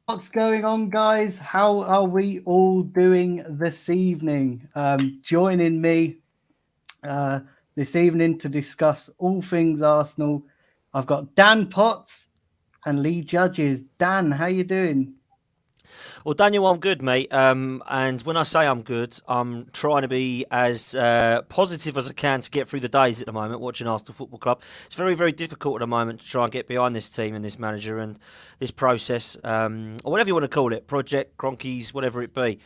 What's going on, guys? How are we all doing this evening? Joining me uh, this evening to discuss all things Arsenal, I've got Dan Potts and Lee Judges. Dan, how you doing? Well, Daniel, I'm good, mate. And when I say I'm good, I'm trying to be as positive as I can to get through the days at the moment watching Arsenal Football Club. It's very, very difficult at the moment to try and get behind this team and this manager and this process, or whatever you want to call it, project, Cronkies, whatever it be.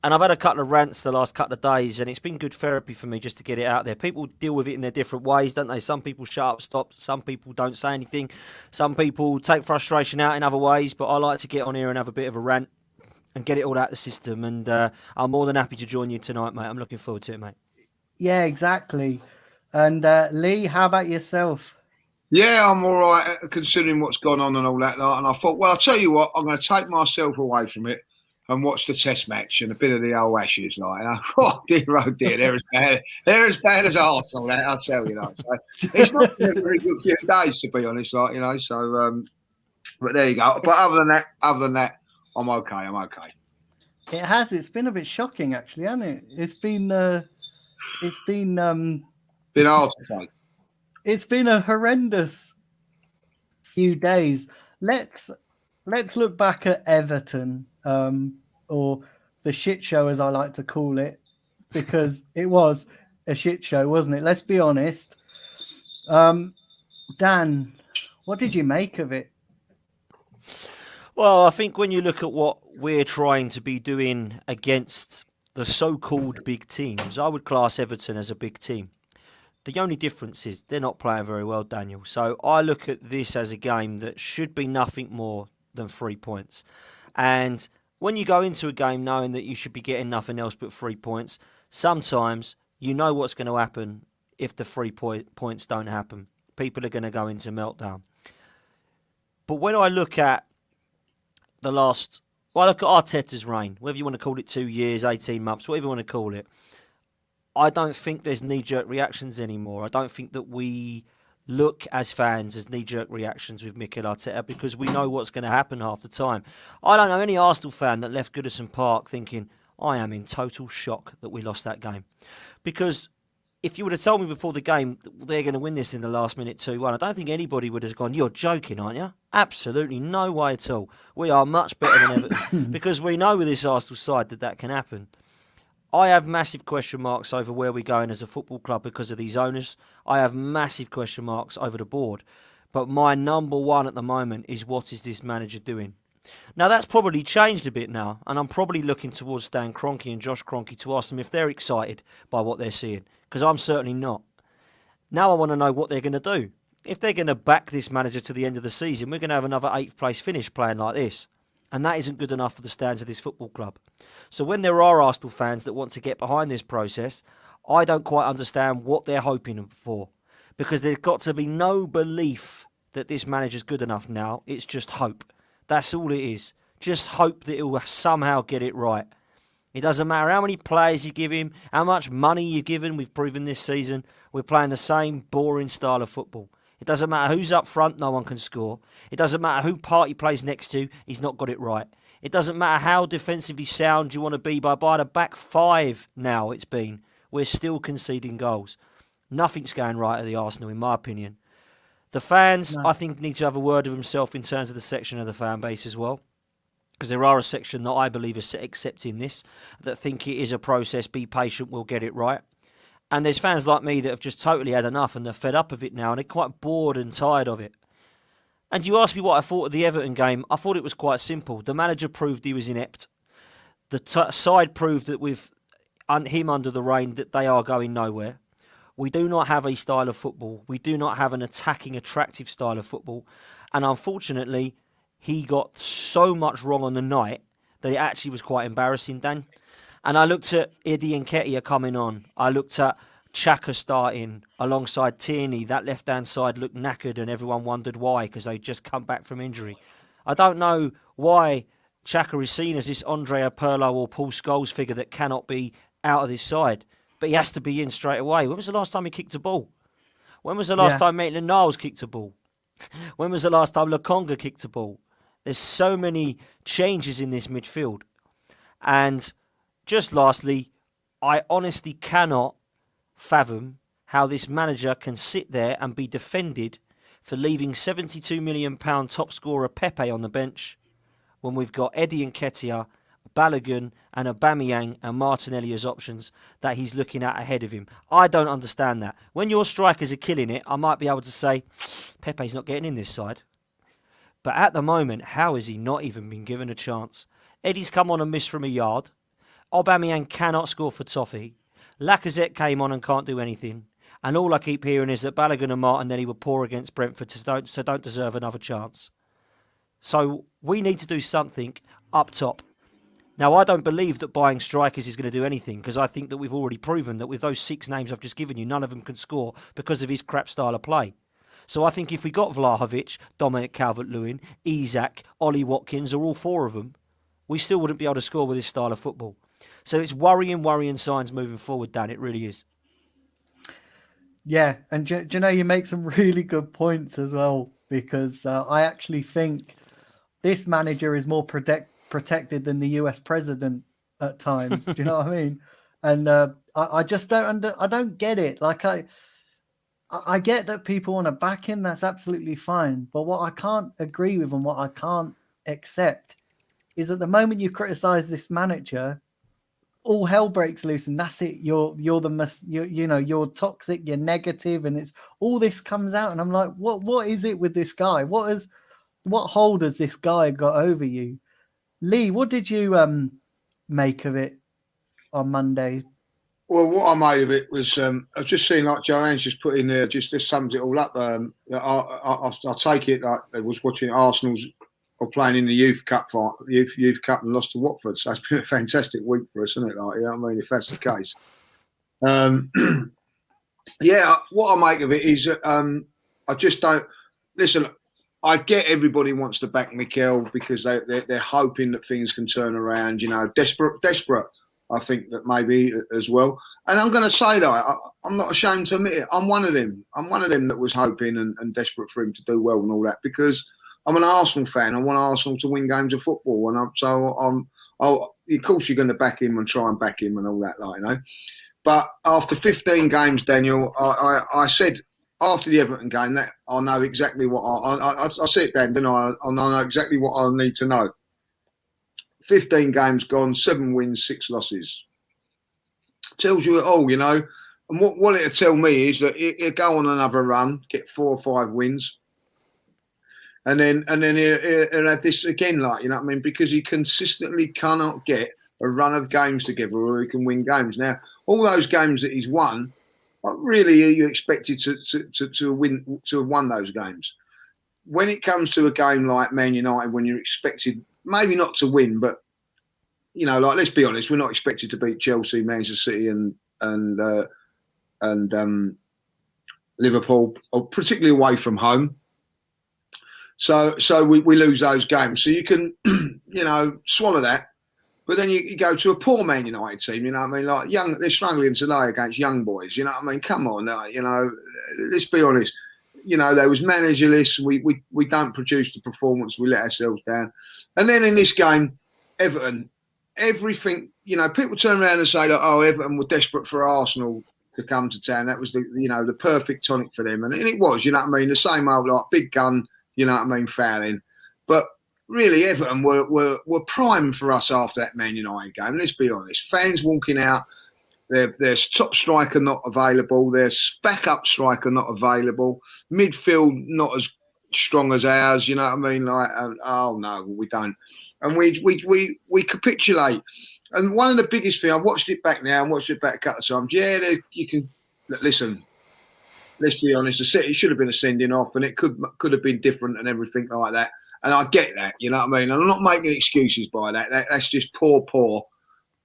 And I've had a couple of rants the last couple of days, and it's been good therapy for me just to get it out there. People deal with it in their different ways, don't they? Some people shut up, stop. Some people don't say anything. Some people take frustration out in other ways. But I like to get on here and have a bit of a rant and get it all out of the system. And I'm more than happy to join you tonight, mate. I'm looking forward to it, mate. Yeah, exactly. And Lee, how about yourself? Yeah, I'm all right considering what's gone on and all that. And I thought, well, I'll tell you what, I'm going to take myself away from it and watch the Test match and a bit of the old Ashes. Oh dear, they're as bad as Arsenal. I'll tell you. So it's not been a very good few days, to be honest. So but there you go. But other than that, I'm okay. It has. It's been a bit shocking, actually, hasn't it? Been hard to take. It's been a horrendous few days. Let's look back at Everton, or the shit show, as I like to call it, because it was a shit show, wasn't it? Let's be honest. Dan, what did you make of it? Well, I think when you look at what we're trying to be doing against the so-called big teams, I would class Everton as a big team. The only difference is they're not playing very well, Daniel. So I look at this as a game that should be nothing more than 3 points. And when you go into a game knowing that you should be getting nothing else but 3 points, sometimes you know what's going to happen if the 3 points don't happen. People are going to go into meltdown. But when I look at I look at Arteta's reign, whether you want to call it 2 years, 18 months, whatever you want to call it, I don't think there's knee-jerk reactions anymore. I don't think that we look as fans as knee-jerk reactions with Mikel Arteta because we know what's going to happen half the time. I don't know any Arsenal fan that left Goodison Park thinking, I am in total shock that we lost that game. Because if you would have told me before the game they're going to win this in the last minute 2-1, I don't think anybody would have gone, you're joking, aren't you? Absolutely no way at all. We are much better than Everton because we know with this Arsenal side that can happen. I have massive question marks over where we're going as a football club because of these owners. I have massive question marks over the board. But my number one at the moment is what is this manager doing? Now, that's probably changed a bit now, and I'm probably looking towards Stan Kroenke and Josh Kroenke to ask them if they're excited by what they're seeing, because I'm certainly not. Now I want to know what they're going to do. If they're going to back this manager to the end of the season, we're going to have another 8th place finish playing like this. And that isn't good enough for the stands of this football club. So when there are Arsenal fans that want to get behind this process, I don't quite understand what they're hoping for. Because there's got to be no belief that this manager's good enough now. It's just hope. That's all it is. Just hope that he'll somehow get it right. It doesn't matter how many players you give him, how much money you give him. We've proven this season we're playing the same boring style of football. It doesn't matter who's up front, no one can score. It doesn't matter who Partey plays next to, he's not got it right. It doesn't matter how defensively sound you want to be by the back 5 now it's been. We're still conceding goals. Nothing's going right at the Arsenal, in my opinion. The fans, I think, need to have a word of themselves in terms of the section of the fan base as well. Because there are a section that I believe are accepting this, that think it is a process, be patient, we'll get it right. And there's fans like me that have just totally had enough and they're fed up of it now and they're quite bored and tired of it. And you asked me what I thought of the Everton game. I thought it was quite simple. The manager proved he was inept. The side proved that with him under the rein that they are going nowhere. We do not have a style of football. We do not have an attacking, attractive style of football. And unfortunately, he got so much wrong on the night that it actually was quite embarrassing, Dan. And I looked at Eddie and Nketiah coming on. I looked at Xhaka starting alongside Tierney. That left-hand side looked knackered and everyone wondered why because they'd just come back from injury. I don't know why Xhaka is seen as this Andrea Pirlo or Paul Scholes figure that cannot be out of this side. But he has to be in straight away. When was the last time he kicked a ball? When was the last time Maitland-Niles kicked a ball? When was the last time Lokonga kicked a ball? There's so many changes in this midfield. And just lastly, I honestly cannot fathom how this manager can sit there and be defended for leaving £72 million top scorer Pepe on the bench when we've got Eddie Nketiah, Balogun and Aubameyang and Martinelli as options that he's looking at ahead of him. I don't understand that. When your strikers are killing it, I might be able to say, Pepe's not getting in this side. But at the moment, how has he not even been given a chance? Eddie's come on and missed from a yard. Aubameyang cannot score for toffee. Lacazette came on and can't do anything. And all I keep hearing is that Balogun and Martinelli were poor against Brentford, so don't deserve another chance. So we need to do something up top. Now, I don't believe that buying strikers is going to do anything, because I think that we've already proven that with those 6 names I've just given you, none of them can score because of his crap style of play. So I think if we got Vlahovic, Dominic Calvert-Lewin, Isak, Ollie Watkins, or all 4 of them, we still wouldn't be able to score with this style of football. So it's worrying signs moving forward, Dan. It really is. Yeah, and do you know, you make some really good points as well, because I actually think this manager is more protected than the US president at times. Do you know what I mean? And I just I don't get it. Like I get that people want to back him. That's absolutely fine. But what I can't agree with and what I can't accept is at the moment you criticize this manager, all hell breaks loose, and that's it. You're you're toxic, you're negative, and it's all this comes out. And I'm like, what is it with this guy? What hold has this guy got over you? Lee, what did you make of it on Monday? Well, what I made of it was I've just seen, like Joanne's just put in there, just sums it all up. I take it like they was watching Arsenal's or playing in the youth cup youth cup and lost to Watford. So it's been a fantastic week for us, isn't it? Like, you know what I mean? If that's the case, yeah. What I make of it is I just don't listen. I get everybody wants to back Mikel because they're hoping that things can turn around. You know, desperate. I think that maybe as well. And I'm going to say that I'm not ashamed to admit it. I'm one of them. I'm one of them that was hoping and desperate for him to do well and all that, because I'm an Arsenal fan. I want Arsenal to win games of football, and of course you're going to back him and try and back him and all that, like, you know. But after 15 games, Daniel, I said after the Everton game that I know exactly what I sit down, then I know exactly what I need to know. 15 games gone, 7 wins, 6 losses. Tells you it all, you know. And what it'll tell me is that he'll go on another run, get 4 or 5 wins, and then he'll have this again, like, you know what I mean? Because he consistently cannot get a run of games together where he can win games. Now, all those games that he's won, what really are you expected to win, to have won those games? When it comes to a game like Man United, when you're expected maybe not to win, but, you know, like, let's be honest, we're not expected to beat Chelsea, Manchester City and Liverpool, or particularly away from home. So we lose those games. So you can, you know, swallow that. But then you go to a poor Man United team, you know what I mean? Like, they're struggling today against young boys, you know what I mean? Come on, you know, let's be honest. You know, they was managerless. We don't produce the performance. We let ourselves down. And then in this game, Everton, everything, you know, people turn around and say that, oh, Everton were desperate for Arsenal to come to town. That was the perfect tonic for them. And it was, you know what I mean? The same old, like, big gun, you know what I mean, fouling. But really, Everton were prime for us after that Man United game. Let's be honest. Fans walking out. Their top striker not available. Their backup striker not available. Midfield not as strong as ours. You know what I mean? Like, oh no, we don't. And we capitulate. And one of the biggest things, I watched it back now and watched it back a couple of times. Yeah, you can listen. Let's be honest. The City should have been a sending off, and it could have been different and everything like that. And I get that. You know what I mean? I'm not making excuses by that. That's just poor.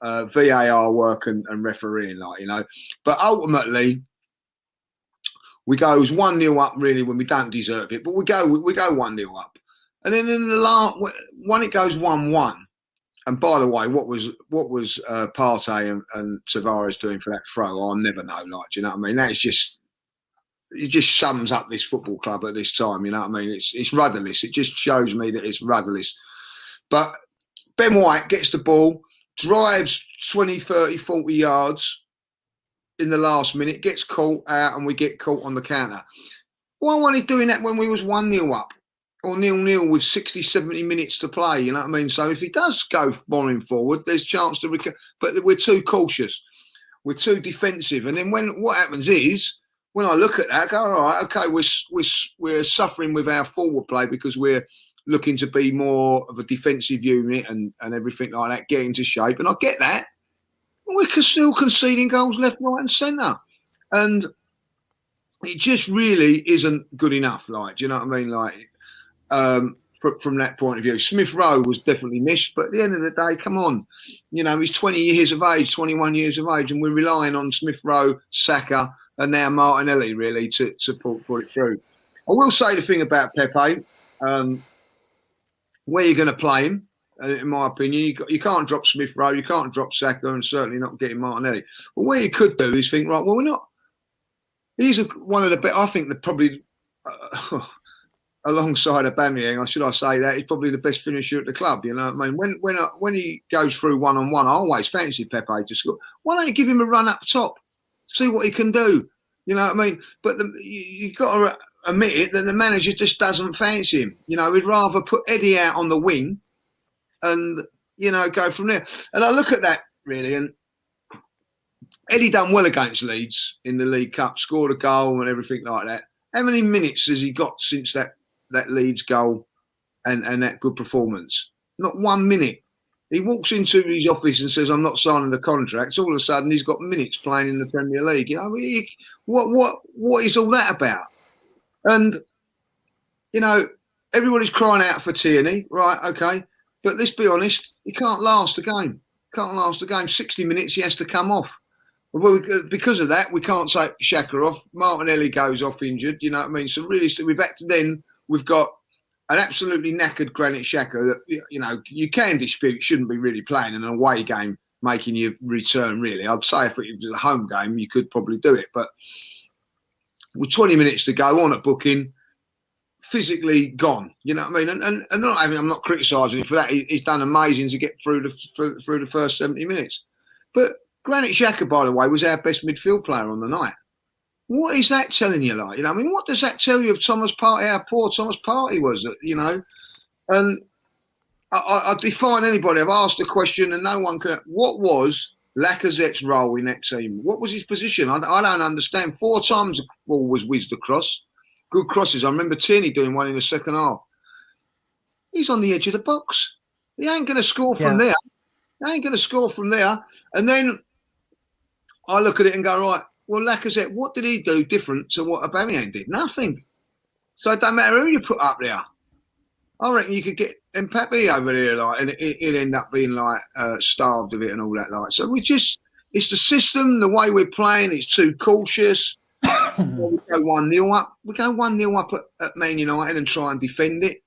VAR work and refereeing, like, you know. But ultimately, we go 1-0 up really when we don't deserve it. But we go 1-0 up, and then in the last, when it goes 1-1, and by the way, what was Partey and Tavares doing for that throw? I'll never know. Like, do you know what I mean? That's just it just sums up this football club at this time. You know what I mean? It's rudderless. It just shows me that it's rudderless. But Ben White gets the ball, drives 20, 30, 40 yards in the last minute, gets caught out, and we get caught on the counter. Why weren't he doing that when we was 1-0 up or 0-0 with 60, 70 minutes to play? You know what I mean? So if he does go bombing forward, there's chance to recover. But we're too cautious. We're too defensive. And then what happens is, when I look at that, I go, all right, okay, we're suffering with our forward play because we're looking to be more of a defensive unit and everything like that, get into shape. And I get that. But we're still conceding goals left, right and centre. And it just really isn't good enough. Like, do you know what I mean? Like, from that point of view, Smith Rowe was definitely missed. But at the end of the day, come on. You know, he's 20 years of age, 21 years of age, and we're relying on Smith Rowe, Saka, and now Martinelli, really, to put it through. I will say the thing about Pepe, where you're going to play him, in my opinion, you can't drop Smith Rowe, you can't drop Saka, and certainly not getting Martinelli. But what you could do is think, right, well, we're not. He's one of the best. I think that probably, alongside Aubameyang, should I say that, he's probably the best finisher at the club. You know what I mean? When he goes through one-on-one, I always fancy Pepe to score. Why don't you give him a run up top? See what he can do. You know what I mean? But you've got to admit it that the manager just doesn't fancy him. You know, he'd rather put Eddie out on the wing and, you know, go from there. And I look at that, really, and Eddie done well against Leeds in the League Cup, scored a goal and everything like that. How many minutes has he got since that Leeds goal and that good performance? Not 1 minute. He walks into his office and says, I'm not signing the contract. All of a sudden, he's got minutes playing in the Premier League. You know, what is all that about? And, you know, everybody's crying out for Tierney. Right, okay. But let's be honest, he can't last a game. Can't last a game. 60 minutes, he has to come off. Well, because of that, we can't take Xhaka off. Martinelli goes off injured, you know what I mean? So really, we've got an absolutely knackered Granit Xhaka that, you know, you can dispute shouldn't be really playing in an away game, making you return, really. I'd say if it was a home game, you could probably do it. But with 20 minutes to go on a booking, physically gone, you know what I mean? And I'm not criticising him for that. He's done amazing to get through the first 70 minutes. But Granit Xhaka, by the way, was our best midfield player on the night. What is that telling you, like? You know, I mean, what does that tell you of Thomas Partey, how poor Thomas Partey was, you know? And I define anybody. I've asked a question and no one can. What was Lacazette's role in that team? What was his position? I don't understand. 4 times the ball was whizzed across. Good crosses. I remember Tierney doing one in the second half. He's on the edge of the box. He ain't going to score from there. He ain't going to score from there. And then I look at it and go, right, well, Lacazette, what did he do different to what Aubameyang did? Nothing. So it don't matter who you put up there. I reckon you could get Mbappe over there, like, and it'd end up being like starved of it and all that, like. So it's the system, the way we're playing. It's too cautious. We go 1-0 up. We go 1-0 up at Man United and try and defend it,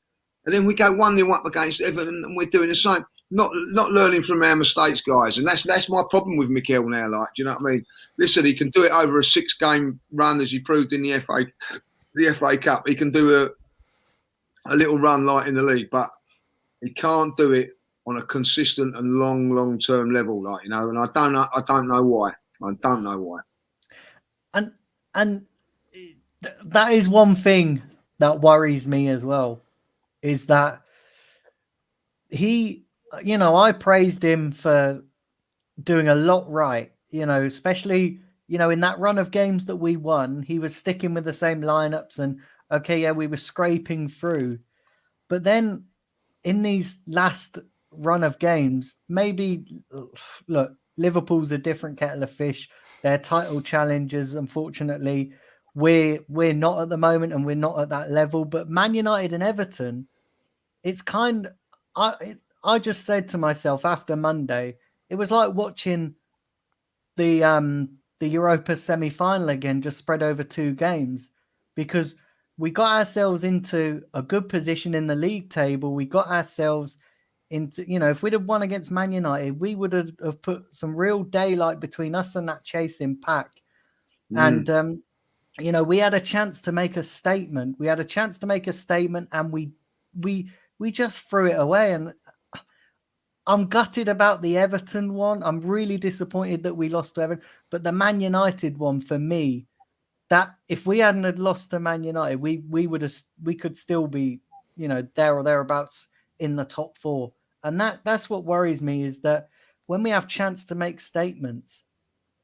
and then we go 1-0 up against Everton and we're doing the same. Not learning from our mistakes, guys, and that's my problem with Mikel now. Like, do you know what I mean? Listen, he can do it over a 6-game run, as he proved in the FA Cup. He can do a little run like in the league, but he can't do it on a consistent and long-term level, like, you know. And I don't know why. I don't know why. And that is one thing that worries me as well, is that he. You know, I praised him for doing a lot right, you know, especially, you know, in that run of games that we won, he was sticking with the same lineups and, okay, yeah, we were scraping through. But then in these last run of games, maybe, look, Liverpool's a different kettle of fish. They're title challengers, unfortunately. We're not at the moment and we're not at that level. But Man United and Everton, it's kind of... I just said to myself after Monday, it was like watching the Europa semi-final again, just spread over 2 games, because we got ourselves into a good position in the league table. We got ourselves into, you know, if we'd have won against Man United, we would have put some real daylight between us and that chasing pack. And you know, we had a chance to make a statement. We had a chance to make a statement, and we just threw it away. And I'm gutted about the Everton one. I'm really disappointed that we lost to Everton. But the Man United one, for me, that if we hadn't had lost to Man United, we could still be, you know, there or thereabouts in the top four. And that's what worries me, is that when we have chance to make statements,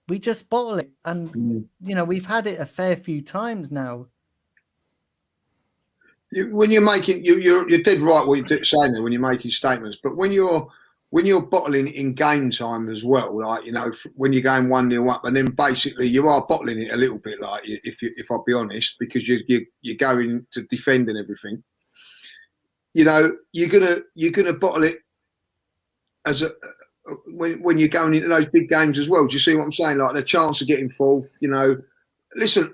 we just bottle it. And you know, we've had it a fair few times now. When you're making, you're dead right what you're saying there when you're making statements. But when you're bottling in game time as well, like, you know, when you're going 1-0 up, and then basically you are bottling it a little bit, like, if I'll be honest, because you're going to defend and everything. You know, you're gonna bottle it as a when you're going into those big games as well. Do you see what I'm saying? Like the chance of getting fourth. You know, listen.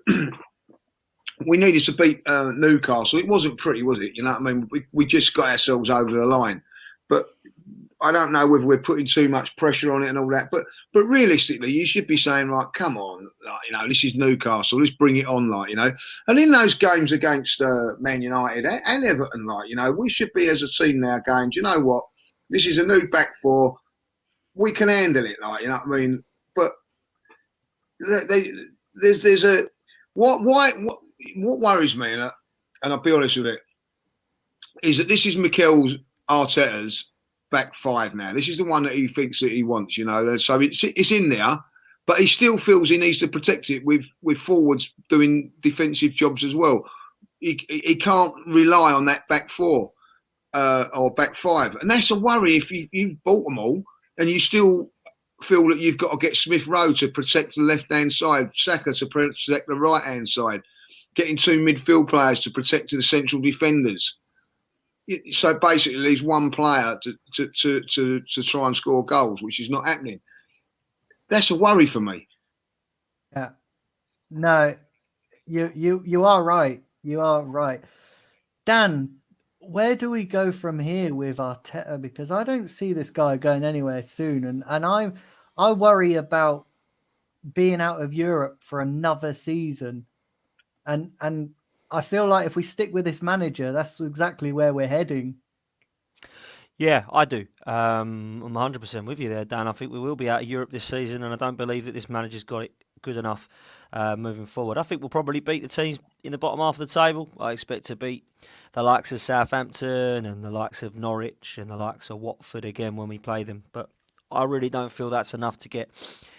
We needed to beat Newcastle. It wasn't pretty, was it? You know what I mean? We just got ourselves over the line. But I don't know whether we're putting too much pressure on it and all that. But realistically, you should be saying, like, come on, like, you know, this is Newcastle. Let's bring it on, like, you know. And in those games against Man United and Everton, like, you know, we should be as a team now going, do you know what? This is a new back four. We can handle it, like, you know what I mean? But there's a what worries me, and I'll be honest with it, is that this is Mikel Arteta's back five now. This is the one that he thinks that he wants, you know. So it's in there, but he still feels he needs to protect it with forwards doing defensive jobs as well. He can't rely on that back four or back five, and that's a worry if you've bought them all and you still feel that you've got to get Smith Rowe to protect the left-hand side, Saka to protect the right-hand side, getting two midfield players to protect the central defenders. So basically, there's one player to try and score goals, which is not happening. That's a worry for me. Yeah, no, you are right. You are right, Dan. Where do we go from here with Arteta? Because I don't see this guy going anywhere soon, and I worry about being out of Europe for another season, and I feel like if we stick with this manager, that's exactly where we're heading. Yeah, I do. I'm 100% with you there, Dan. I think we will be out of Europe this season, and I don't believe that this manager's got it good enough moving forward. I think we'll probably beat the teams in the bottom half of the table. I expect to beat the likes of Southampton and the likes of Norwich and the likes of Watford again when we play them. But I really don't feel that's enough to get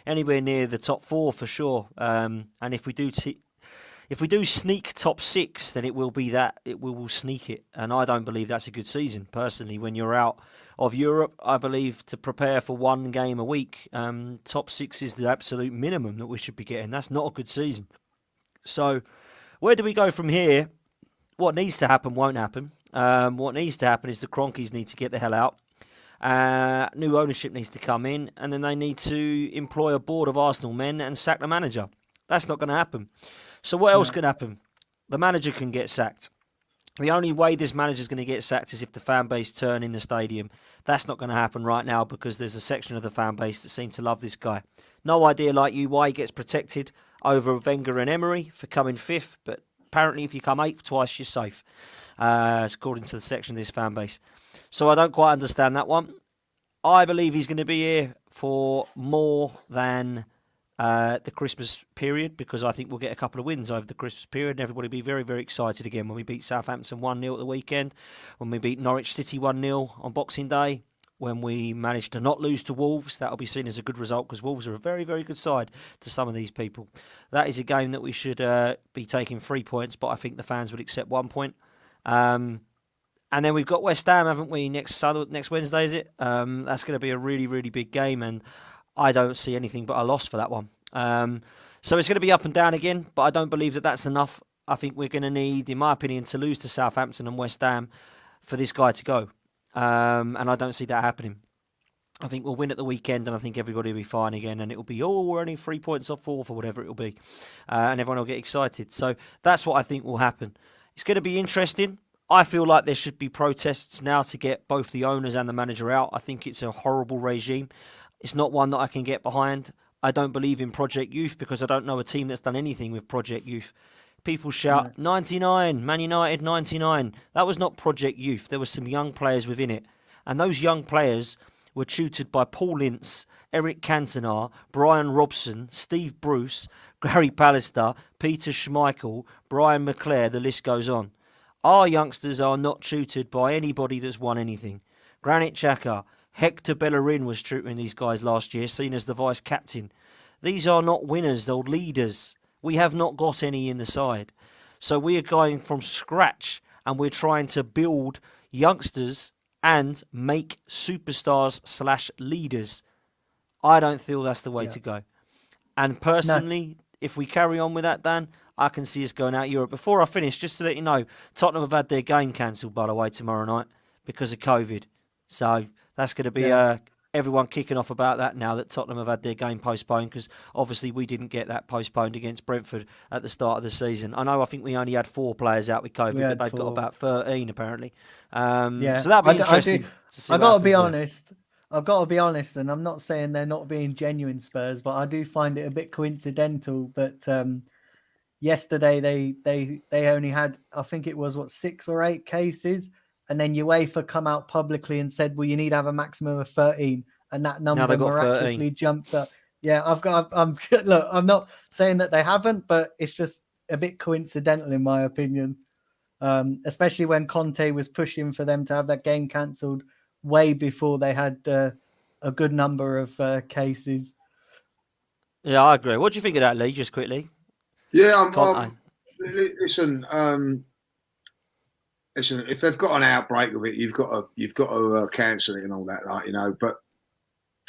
anywhere near the top four for sure. And if we do sneak top six, then it will be that. We will sneak it. And I don't believe that's a good season, personally. When you're out of Europe, I believe to prepare for one game a week, top six is the absolute minimum that we should be getting. That's not a good season. So where do we go from here? What needs to happen won't happen. What needs to happen is the Cronkies need to get the hell out. New ownership needs to come in, and then they need to employ a board of Arsenal men and sack the manager. That's not going to happen. So what else can happen? The manager can get sacked. The only way this manager is going to get sacked is if the fan base turn in the stadium. That's not going to happen right now because there's a section of the fan base that seem to love this guy. No idea like you why he gets protected over Wenger and Emery for coming fifth, but apparently if you come eighth twice, you're safe, according to the section of this fan base. So I don't quite understand that one. I believe he's going to be here for more than the Christmas period, because I think we'll get a couple of wins over the Christmas period and everybody will be very, very excited again when we beat Southampton 1-0 at the weekend, when we beat Norwich City 1-0 on Boxing Day, when we managed to not lose to Wolves. That'll be seen as a good result because Wolves are a very, very good side to some of these people. That is a game that we should be taking 3 points, but I think the fans would accept 1 point. And then we've got West Ham, haven't we, next Wednesday, is it? That's going to be a really, really big game, and I don't see anything but a loss for that one. So it's going to be up and down again, but I don't believe that that's enough. I think we're going to need, in my opinion, to lose to Southampton and West Ham for this guy to go. And I don't see that happening. I think we'll win at the weekend, and I think everybody will be fine again, and it will be, we're only 3 points off fourth or whatever it will be. And everyone will get excited. So that's what I think will happen. It's going to be interesting. I feel like there should be protests now to get both the owners and the manager out. I think it's a horrible regime. It's not one that I can get behind. I don't believe in Project Youth because I don't know a team that's done anything with Project Youth. People shout, 99, Man United 99. That was not Project Youth. There were some young players within it. And those young players were tutored by Paul Ince, Eric Cantona, Brian Robson, Steve Bruce, Gary Pallister, Peter Schmeichel, Brian McClare, the list goes on. Our youngsters are not tutored by anybody that's won anything. Granit Xhaka, Hector Bellerin was tutoring these guys last year, seen as the vice captain. These are not winners, they're leaders. We have not got any in the side. So we are going from scratch and we're trying to build youngsters and make superstars / leaders. I don't feel that's the way to go. And personally, if we carry on with that, Dan, I can see us going out Europe. Before I finish, just to let you know, Tottenham have had their game cancelled, by the way, tomorrow night because of COVID. So that's going to be everyone kicking off about that now that Tottenham have had their game postponed because obviously we didn't get that postponed against Brentford at the start of the season. I think we only had 4 players out with COVID, but they've got about 13 apparently. So that'll be interesting to see. I've got to be honest. I've got to be honest, and I'm not saying they're not being genuine Spurs, but I do find it a bit coincidental that yesterday they only had, I think it was 6 or 8 cases. And then UEFA come out publicly and said, well, you need to have a maximum of 13. And that number miraculously jumps up. Yeah, look, I'm not saying that they haven't, but it's just a bit coincidental in my opinion. Especially when Conte was pushing for them to have that game cancelled way before they had a good number of cases. Yeah, I agree. What do you think of that, Lee, just quickly? Yeah, listen, if they've got an outbreak of it, you've got to cancel it and all that, like, you know. But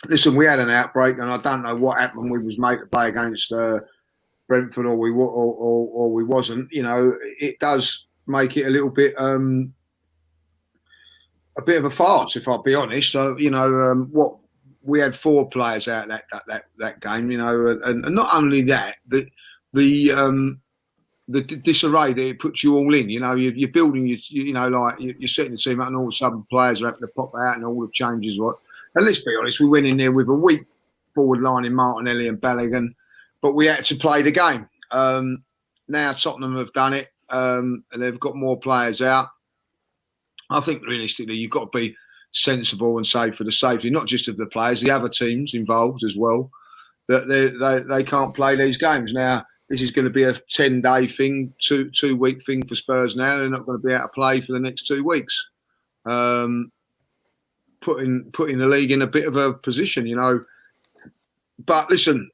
listen, we had an outbreak, and I don't know what happened. We was made to play against Brentford, or we wasn't. You know, it does make it a little bit of a farce, if I'll be honest. So you know, what we had 4 players out that game. You know, and not only that, the disarray that it puts you all in, you know, you're building, you know, like you're setting the team up, and all of a sudden players are having to pop out, and all the changes. Right, and let's be honest, we went in there with a weak forward line in Martinelli and Balogun, but we had to play the game. Now Tottenham have done it, and they've got more players out. I think realistically, you've got to be sensible and safe for the safety, not just of the players, the other teams involved as well. That they can't play these games now. This is going to be a 10-day thing, 2-week thing for Spurs now. They're not going to be able to play for the next 2 weeks. Putting the league in a bit of a position, you know. But listen,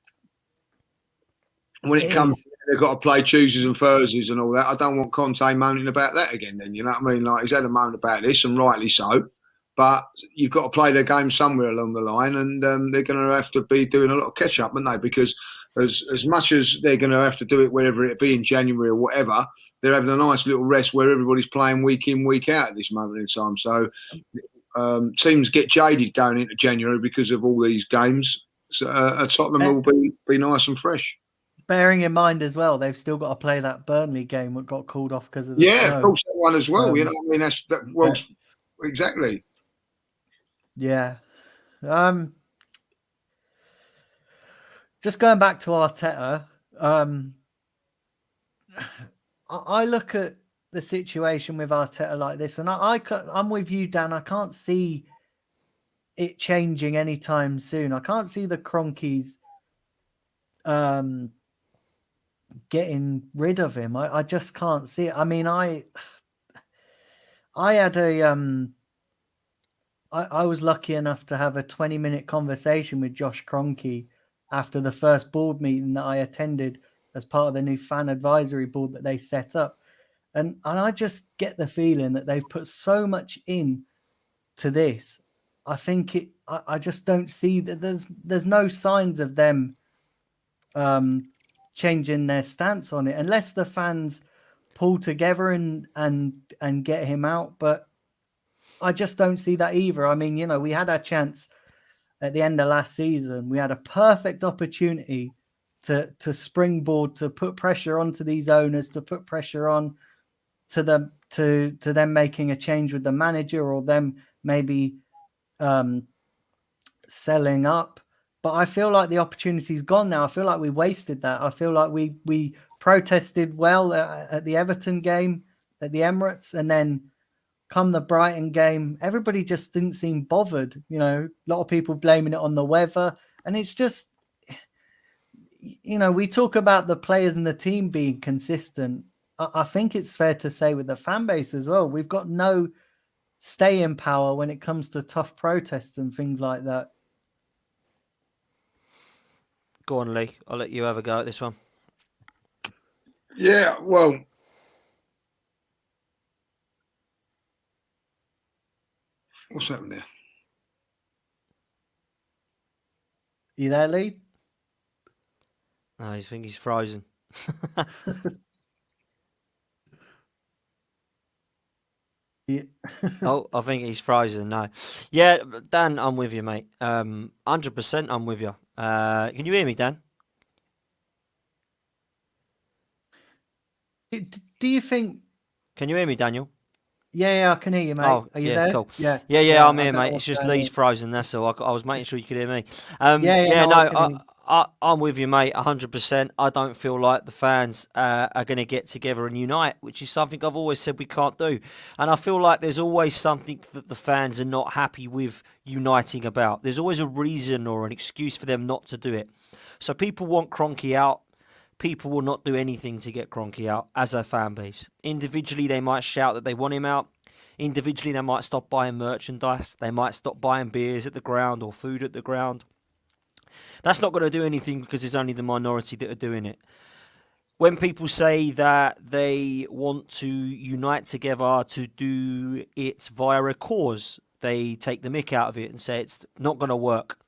when it comes, they've got to play Tuesdays and Thursdays and all that. I don't want Conte moaning about that again then, you know what I mean? Like, he's had a moan about this, and rightly so. But you've got to play their game somewhere along the line, and they're going to have to be doing a lot of catch-up, aren't they? Because as much as they're going to have to do it wherever it be in January or whatever, they're having a nice little rest where everybody's playing week in, week out at this moment in time. So teams get jaded going into January because of all these games. So Tottenham will be nice and fresh. Bearing in mind as well, they've still got to play that Burnley game that got called off because of the snow. Of course, that one as well. You know what I mean? Exactly. Yeah. Just going back to Arteta, I look at the situation with Arteta like this, and I'm with you, Dan. I can't see it changing anytime soon. I can't see the Cronkies getting rid of him. I just can't see it. I mean, I had I was lucky enough to have a 20-minute conversation with Josh Kroenke after the first board meeting that I attended as part of the new fan advisory board that they set up. And I just get the feeling that they've put so much in to this. I think I just don't see that there's no signs of them changing their stance on it unless the fans pull together and get him out. But I just don't see that either. I mean, you know, we had our chance at the end of last season. We had a perfect opportunity to springboard, to put pressure onto these owners, to put pressure on to them, to them making a change with the manager, or them maybe selling up. But I feel like the opportunity's gone now. I feel like we wasted that. I feel like we protested well at the Everton game at the Emirates, and then come the Brighton game, everybody just didn't seem bothered. A lot of people blaming it on the weather, and it's just, we talk about the players and the team being consistent. I think it's fair to say with the fan base as well, we've got no staying power when it comes to tough protests and things like that. Go on, Lee. I'll let you have a go at this one. Yeah, well, what's happened there? You there, Lee? No, I think he's frozen. Yeah. Oh, I think he's frozen now. Yeah, Dan, I'm with you, mate. 100% I'm with you. Can you hear me, Dan? Do you think... Can you hear me, Daniel? Yeah, I can hear you, mate. Oh, Are you yeah, there? cool. Yeah, I'm I here, don't know mate. It's what's just going Lee's on. frozen, that's all. I was making sure you could hear me. I'm with you, mate, 100%. I don't feel like the fans are going to get together and unite, which is something I've always said we can't do. And I feel like there's always something that the fans are not happy with uniting about. There's always a reason or an excuse for them not to do it. So people want Kroenke out. People will not do anything to get Kroenke out as a fan base. Individually, they might shout that they want him out. Individually, they might stop buying merchandise. They might stop buying beers at the ground or food at the ground. That's not going to do anything because it's only the minority that are doing it. When people say that they want to unite together to do it via a cause, they take the mick out of it and say it's not going to work.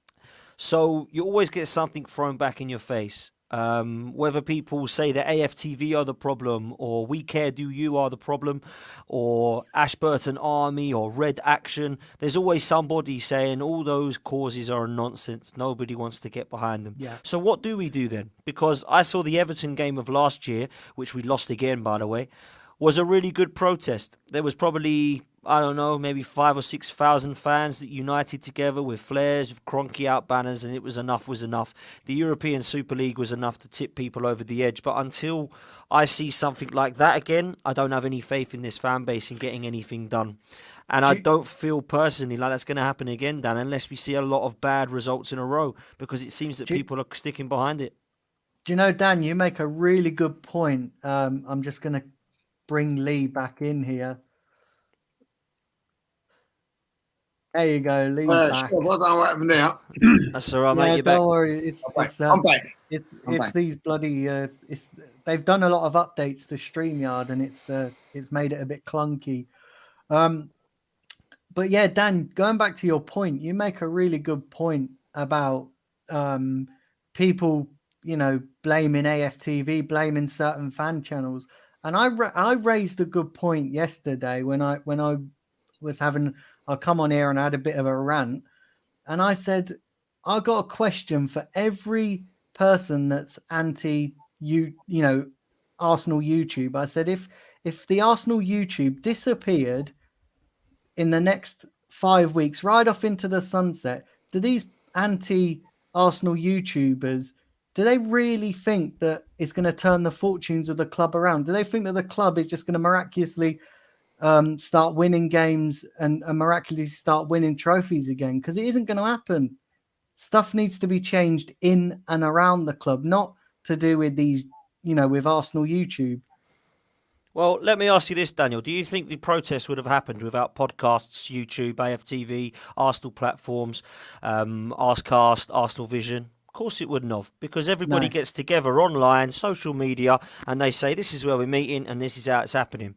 So you always get something thrown back in your face. Whether people say that AFTV are the problem, or We Care Do You are the problem, or Ashburton Army or Red Action, there's always somebody saying all those causes are nonsense. Nobody wants to get behind them. Yeah. So what do we do then? Because I saw the Everton game of last year, which we lost again, by the way, was a really good protest. There was probably, I don't know, maybe 5,000 or 6,000 fans that united together with flares, with Kroenke out banners, and it was enough was enough. The European Super League was enough to tip people over the edge. But until I see something like that again, I don't have any faith in this fan base in getting anything done. And I don't feel personally like that's going to happen again, Dan, unless we see a lot of bad results in a row, because it seems that people are sticking behind it. Do you know, Dan, you make a really good point. I'm just going to bring Lee back in here. There you go, Lee's back. Sure, I don't know what happened there. That's all right, mate. You're don't back. worry. I'm back. It's back. these bloody. They've done a lot of updates to StreamYard, and it's made it a bit clunky. But yeah, Dan, going back to your point, you make a really good point about people, blaming AFTV, blaming certain fan channels. And I raised a good point yesterday when I was having, I come on here and I had a bit of a rant, and I said, I got a question for every person that's anti Arsenal YouTube. I said, if the Arsenal YouTube disappeared in the next 5 weeks, right off into the sunset, do these anti-Arsenal YouTubers, do they really think that it's going to turn the fortunes of the club around? Do they think that the club is just going to miraculously start winning games and miraculously start winning trophies again? Because it isn't going to happen. Stuff needs to be changed in and around the club, not to do with these, with Arsenal YouTube. Well, let me ask you this, Daniel. Do you think the protest would have happened without podcasts, YouTube, AFTV, Arsenal platforms, Arscast, Arsenal Vision? Of course it wouldn't have, because everybody gets together online, social media, and they say this is where we're meeting and this is how it's happening.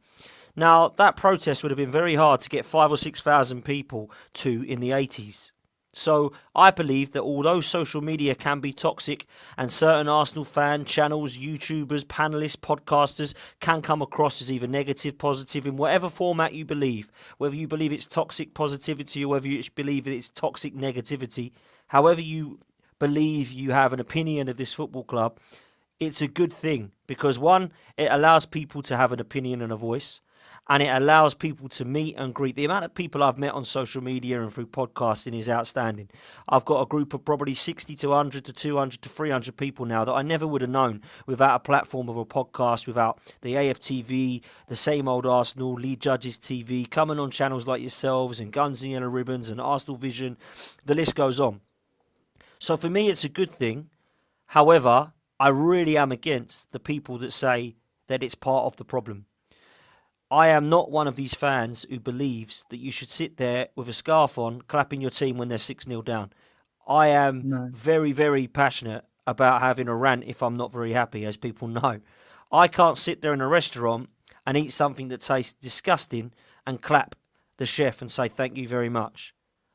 Now, that protest would have been very hard to get 5,000 or 6,000 people to in the 80s. So I believe that although social media can be toxic and certain Arsenal fan channels, YouTubers, panellists, podcasters can come across as either negative, positive, in whatever format you believe, whether you believe it's toxic positivity or whether you believe it's toxic negativity, however you believe you have an opinion of this football club, it's a good thing because one, it allows people to have an opinion and a voice. and it allows people to meet and greet. The amount of people I've met on social media and through podcasting is outstanding. I've got a group of probably 60 to 100 to 200 to 300 people now that I never would have known without a platform of a podcast, without the AFTV, the Same Old Arsenal, Lee Judges TV, coming on channels like yourselves and Guns and Yellow Ribbons and Arsenal Vision. The list goes on. So for me, it's a good thing. However, I really am against the people that say that it's part of the problem. I am not one of these fans who believes that you should sit there with a scarf on, clapping your team when they're 6-0 down. I am very, very passionate about having a rant if I'm not very happy, as people know. I can't sit there in a restaurant and eat something that tastes disgusting and clap the chef and say thank you very much.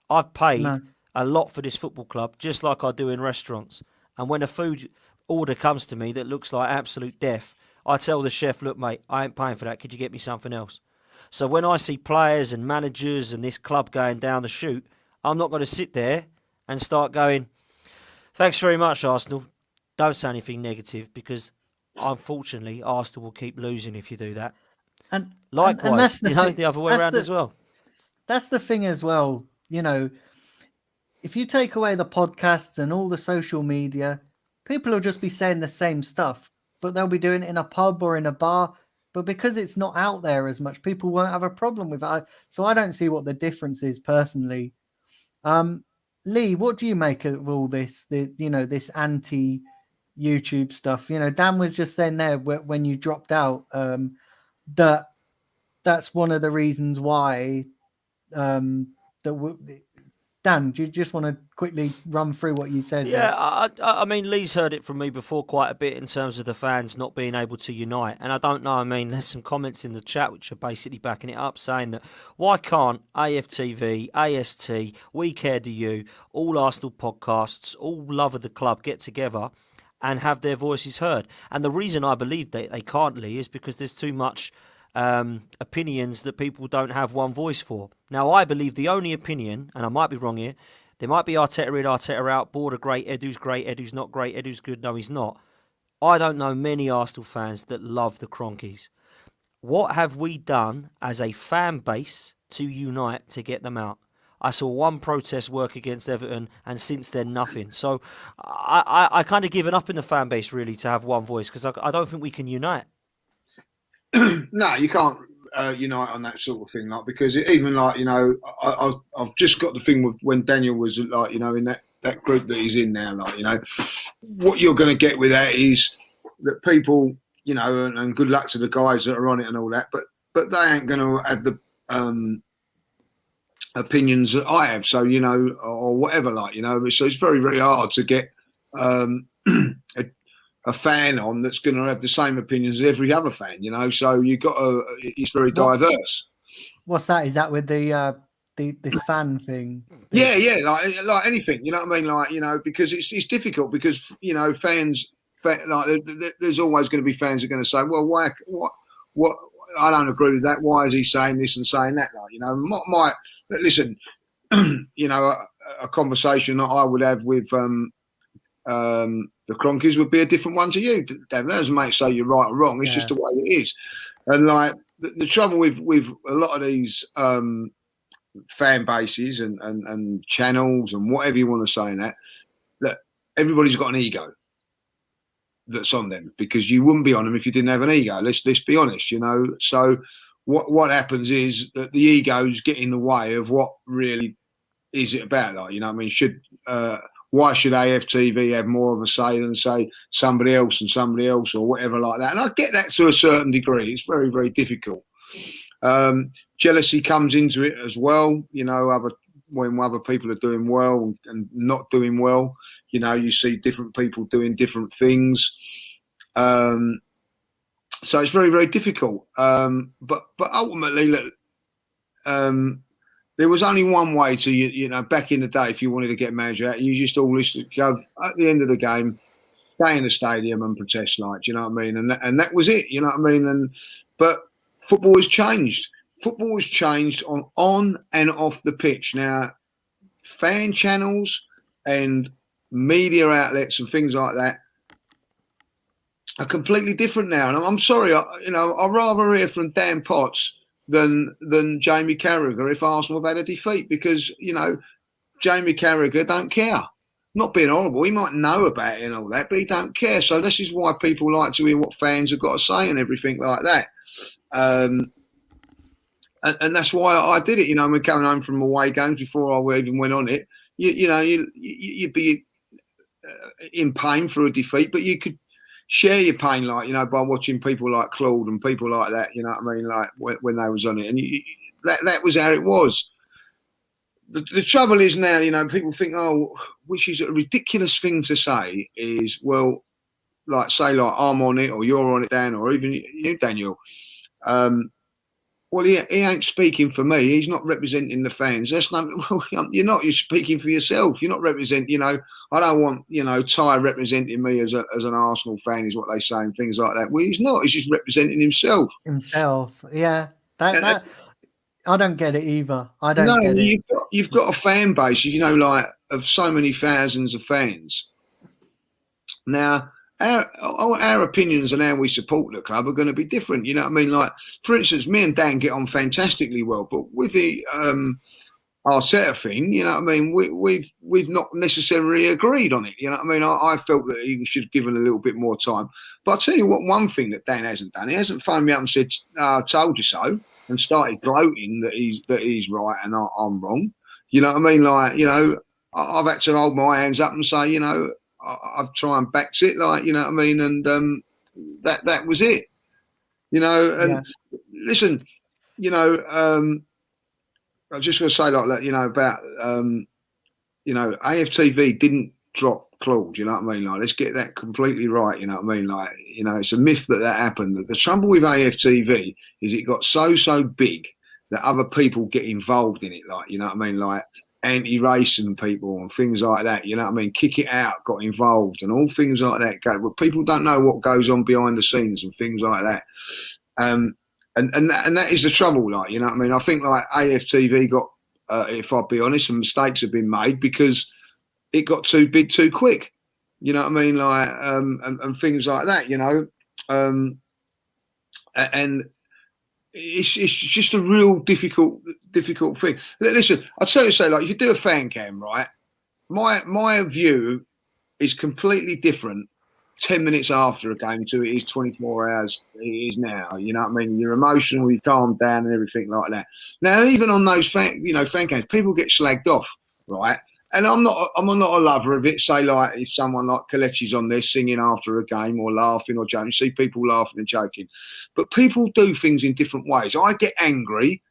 I've paid a lot for this football club, just like I do in restaurants. And when a food order comes to me that looks like absolute death, I tell the chef, look, mate, I ain't paying for that. Could you get me something else? So when I see players and managers and this club going down the chute, I'm not going to sit there and start going, thanks very much, Arsenal. Don't say anything negative, because unfortunately, Arsenal will keep losing if you do that. And likewise, and that's the other way around as well. That's the thing as well. If you take away the podcasts and all the social media, people will just be saying the same stuff, but they'll be doing it in a pub or in a bar. But because it's not out there as much, people won't have a problem with it. So I don't see what the difference is personally. Lee, what do you make of all this? This anti-YouTube stuff. Dan was just saying there when you dropped out that's one of the reasons why. Dan, do you just want to quickly run through what you said? Yeah, I mean, Lee's heard it from me before quite a bit in terms of the fans not being able to unite. And I don't know, I mean, there's some comments in the chat which are basically backing it up, saying that why can't AFTV, AST, We Care Do You, all Arsenal podcasts, all love of the club get together and have their voices heard? And the reason I believe that they can't, Lee, is because there's too much opinions that people don't have one voice for. Now, I believe the only opinion, and I might be wrong here, there might be Arteta in, Arteta out, Border great, Edu's not great, Edu's good, no, he's not. I don't know many Arsenal fans that love the Cronkies. What have we done as a fan base to unite to get them out? I saw one protest work against Everton, and since then, nothing. So I kind of given up in the fan base, really, to have one voice, because I don't think we can unite. No, you can't unite on that sort of thing, because even I've just got the thing with when Daniel was in that group that he's in now, what you're going to get with that is that people, and good luck to the guys that are on it and all that, but they ain't going to have the opinions that I have, so or whatever, so it's very, very hard to get a fan on that's going to have the same opinions as every other fan, so it's very diverse. What's that? Is that with this fan thing? Yeah, like anything, you know what I mean? Because it's difficult, because fans, there's always going to be fans that are going to say, well, why, what, I don't agree with that. Why is he saying this and saying that? Listen, a conversation that I would have with the Cronkies would be a different one to you. That doesn't make say you're right or wrong. It's just the way it is. And the trouble with a lot of these fan bases and channels and whatever you want to say in that everybody's got an ego that's on them, because you wouldn't be on them if you didn't have an ego. Let's be honest, So what happens is that the egos get in the way of what really is it about. Why should AFTV have more of a say than, say, somebody else or whatever like that? And I get that to a certain degree. It's very, very difficult. Jealousy comes into it as well. When other people are doing well and not doing well, you see different people doing different things. So it's very, very difficult. But ultimately, look, there was only one way to, back in the day, if you wanted to get manager out, you just always go at the end of the game, stay in the stadium and protest lights, do you know what I mean? And that was it, you know what I mean? But football has changed. Football has changed on and off the pitch. Now, fan channels and media outlets and things like that are completely different now. And I'm sorry, I'd rather hear from Dan Potts than Jamie Carragher if Arsenal have had a defeat, because Jamie Carragher don't care. Not being horrible, he might know about it and all that, but he don't care. So this is why people like to hear what fans have got to say and everything like that. And that's why I did it. We're coming home from away games before I even went on it. You'd be in pain for a defeat, but you could share your pain, by watching people like Claude and people like that. You know what I mean? Like when they was on it, and that was how it was. The trouble is now, people think, which is a ridiculous thing to say, is, well, like say like I'm on it or you're on it, Dan, or even you, Daniel. Well, he ain't speaking for me. He's not representing the fans. That's not. You're not. You're speaking for yourself. You're not representing. I don't want Ty representing me as an Arsenal fan, is what they say and things like that. Well, he's not. He's just representing himself. Yeah. That I don't get it either. I don't get it. You've got a fan base, like of so many thousands of fans. Now, our opinions and how we support the club are going to be different. You know what I mean? Like, for instance, me and Dan get on fantastically well, but with the Arteta thing, you know what I mean? We've not necessarily agreed on it. You know what I mean? I felt that he should have given a little bit more time. But I'll tell you what, one thing that Dan hasn't done, he hasn't phoned me up and said, I told you so, and started gloating that he's right and I'm wrong. You know what I mean? Like, I've had to hold my hands up and say, I've tried and backed it, like, you know what I mean? And that was it. And listen, I just want to say like that, about, AFTV didn't drop Claude, you know what I mean? Like, let's get that completely right, you know what I mean? Like, it's a myth that happened. The trouble with AFTV is it got so big that other people get involved in it, like, you know what I mean? Like, anti-racing people and things like that, you know what I mean? Kick It Out got involved and all things like that. But people don't know what goes on behind the scenes and things like that. And that is the trouble, like, you know what I mean? I think like AFTV got, if I'll be honest, some mistakes have been made because it got too big too quick. You know what I mean? Like, and things like that, and it's just a real difficult thing. Listen, I'll tell you so, like, if you do a fan cam, right, my view is completely different 10 minutes after a game to it is 24 hours it is now. You know what I mean? You're emotional, you calm down and everything like that. Now, even on those fan cams, people get slagged off, right? And I'm not a lover of it. Say, like, if someone like Kelechi's on there singing after a game or laughing or joking, you see people laughing and joking. But people do things in different ways. I get angry,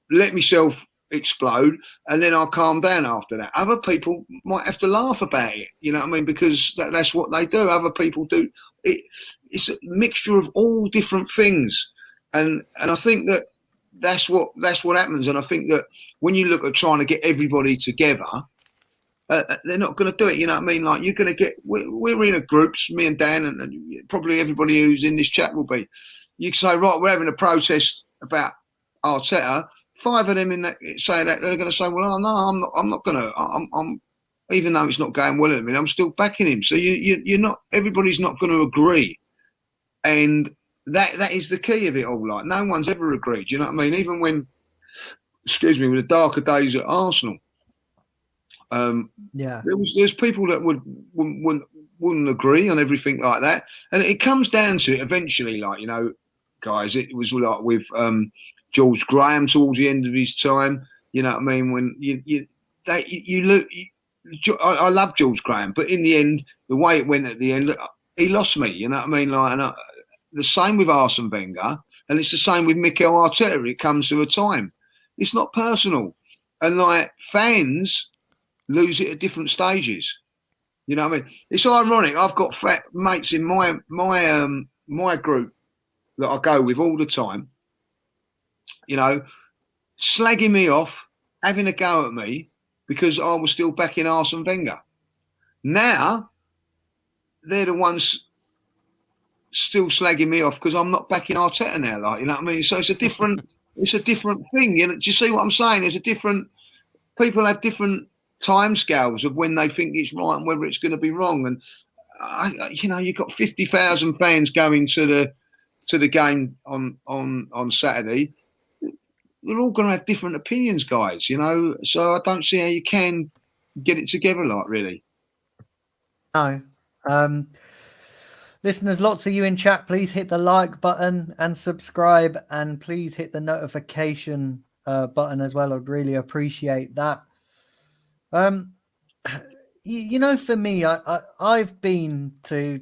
let myself explode, and then I'll calm down after that. Other people might have to laugh about it, you know what I mean? Because that's what they do. Other people do. It's a mixture of all different things. And I think that's what happens. And I think that when you look at trying to get everybody together, they're not going to do it. You know what I mean? Like, you're going to get. We're in a groups, me and Dan, and probably everybody who's in this chat will be. You can say, right, we're having a protest about Arteta. 5 of them in that say that they're going to say, well, oh, no, I'm not going to. I'm even though it's not going well at me, I'm still backing him. So you're not. Everybody's not going to agree, and that is the key of it all. Like, no one's ever agreed. You know what I mean? Even when, with the darker days at Arsenal. There's people that wouldn't agree on everything like that, and it comes down to it eventually. Like, guys, it was like with George Graham towards the end of his time. You know what I mean? When you look, I love George Graham, but in the end, the way it went at the end, he lost me. You know what I mean? Like, the same with Arsene Wenger, and it's the same with Mikel Arteta. It comes to a time. It's not personal, and like, fans lose it at different stages. You know what I mean? It's ironic. I've got fat mates in my group that I go with all the time, slagging me off, having a go at me because I was still backing Arsene Wenger. Now they're the ones still slagging me off because I'm not backing Arteta now. Like, you know what I mean? So it's a different thing. Do you see what I'm saying? People have different time scales of when they think it's right and whether it's going to be wrong. And you've got 50,000 fans going to the game on Saturday, they're all going to have different opinions, guys. You know, so I don't see how you can get it together, like really. No. Listen, there's lots of you in chat. Please hit the like button and subscribe, and please hit the notification button as well. I'd really appreciate that. You know, for me, I've been to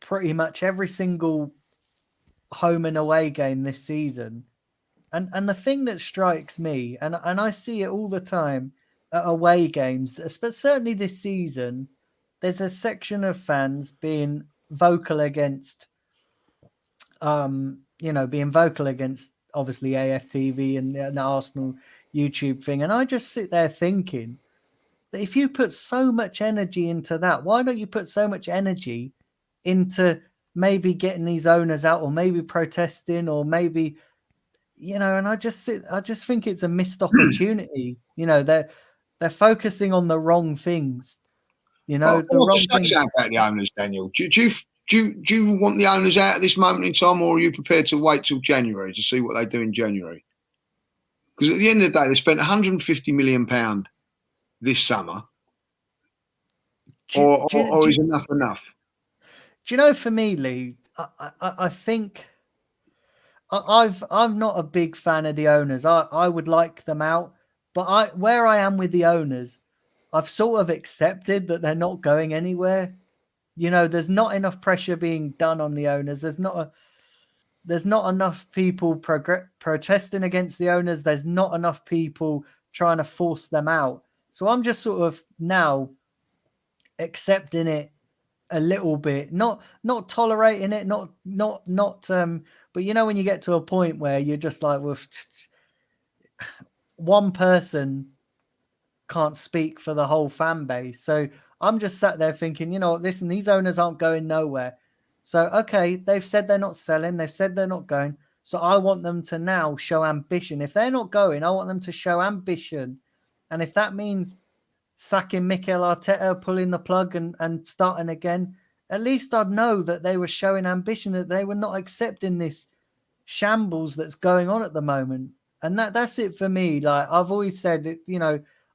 pretty much every single home and away game this season, and the thing that strikes me, and I see it all the time at away games, but certainly this season, there's a section of fans being vocal against, being vocal against obviously AFTV and the Arsenal YouTube thing, and I just sit there thinking that if you put so much energy into that, why don't you put so much energy into maybe getting these owners out, or maybe protesting, or maybe, and I just think it's a missed opportunity. They're focusing on the wrong things. The wrong things. About the owners, Daniel. Do you want the owners out at this moment in time, or are you prepared to wait till January to see what they do in January? Because at the end of the day, they spent £150 million this summer, or is enough? Do you know, for me, Lee, I think I'm not a big fan of the owners. I would like them out, but where I am with the owners, I've sort of accepted that they're not going anywhere. There's not enough pressure being done on the owners. There's not enough people protesting against the owners. There's not enough people trying to force them out. So I'm just sort of now accepting it a little bit, not tolerating it, not but when you get to a point where you're just like, well, one person can't speak for the whole fan base. So I'm just sat there thinking, listen, these owners aren't going nowhere. So, okay, they've said they're not selling. They've said they're not going. So I want them to now show ambition. If they're not going, I want them to show ambition. And if that means sacking Mikel Arteta, pulling the plug and starting again, at least I'd know that they were showing ambition, that they were not accepting this shambles that's going on at the moment. And that's it for me. Like I've always said,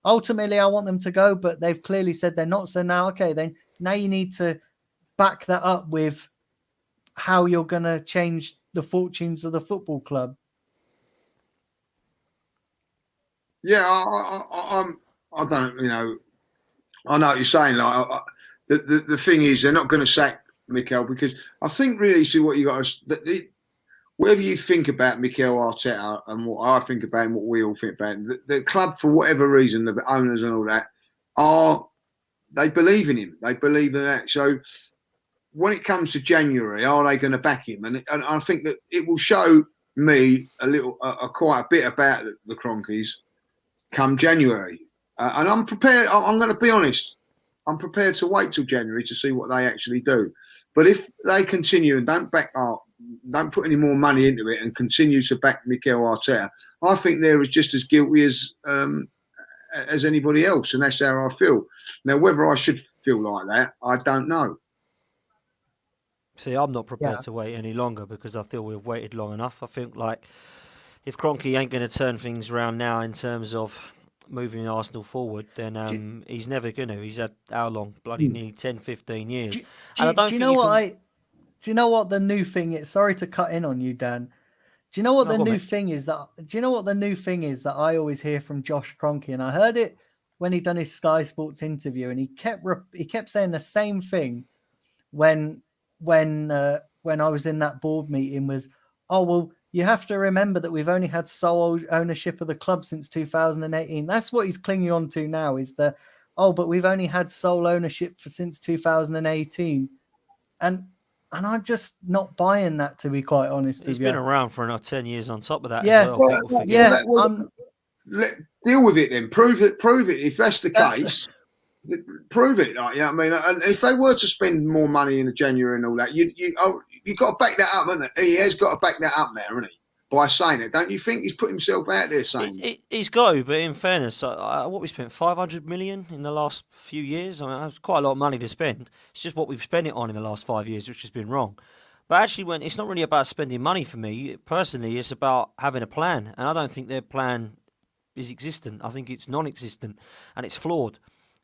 ultimately I want them to go, but they've clearly said they're not. So now, okay, then now you need to back that up with how you're going to change the fortunes of the football club. Yeah, I don't, I know what you're saying. Like, the thing is, they're not going to sack Mikel, because I think really, see what you got to, whatever you think about Mikel Arteta and what I think about him, what we all think about him, the club, for whatever reason, the owners and all that, they believe in him. They believe in that. So when it comes to January, are they going to back him? And I think that it will show me quite a bit about the Cronkies come January. And I'm prepared. I'm going to be honest. I'm prepared to wait till January to see what they actually do. But if they continue and don't back up, don't put any more money into it, and continue to back Mikel Arteta, I think they're just as guilty as anybody else, and that's how I feel. Now, whether I should feel like that, I don't know. See, I'm not prepared to wait any longer, because I feel we've waited long enough. I think, like, if Kroenke ain't going to turn things around now in terms of moving Arsenal forward, then he's never going to. He's had how long? Bloody nearly 10, 15 years. Do you know what the new thing is? Sorry to cut in on you, Dan. Do you know what the new thing is that I always hear from Josh Kroenke? And I heard it when he done his Sky Sports interview, and he kept saying the same thing when I was in that board meeting was, oh, well, you have to remember that we've only had sole ownership of the club since 2018. That's what he's clinging on to now, is the, but we've only had sole ownership since 2018. And I'm just not buying that, to be quite honest with you. He's been around for another 10 years on top of that as well. Deal with it then. Prove it. If that's the case, prove it. Like, I mean, and if they were to spend more money in January and all that, you've got to back that up, haven't you? He has got to back that up there, hasn't he? By saying it, don't you think he's put himself out there saying he's got to? But in fairness, what we spent 500 million in the last few years. I mean, that's quite a lot of money to spend. It's just what we've spent it on in the last 5 years, which has been wrong. But actually, when it's not really about spending money for me personally, it's about having a plan, and I don't think their plan is existent. I think it's non-existent, and it's flawed.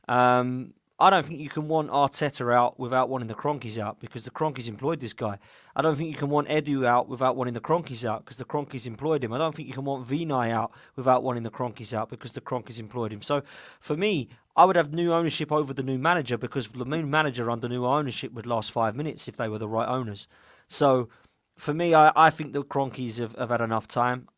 I don't think you can want Arteta out without wanting the Cronkies out because the Cronkies employed this guy. I don't think you can want Edu out without wanting the Cronkies out because the Cronkies employed him. I don't think you can want Vinay out without wanting the Cronkies out because the Cronkies employed him. So for me, I would have new ownership over the new manager because the new manager under new ownership would last 5 minutes if they were the right owners. So for me, I think the Cronkies have had enough time.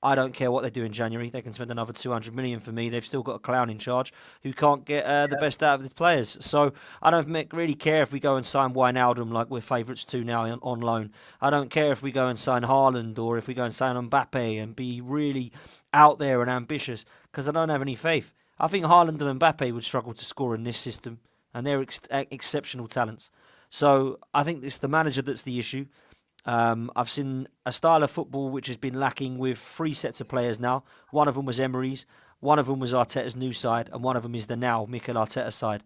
I don't care what they do in January. They can spend another 200 million for me. They've still got a clown in charge who can't get the best out of the players. So I don't really care if we go and sign Wijnaldum like we're favourites to now on loan. I don't care if we go and sign Haaland or if we go and sign Mbappe and be really out there and ambitious because I don't have any faith. I think Haaland and Mbappe would struggle to score in this system and they're exceptional talents. So I think it's the manager that's the issue. I've seen a style of football which has been lacking with 3 sets of players now. One of them was Emery's, one of them was Arteta's new side, and one of them is the now Mikel Arteta side.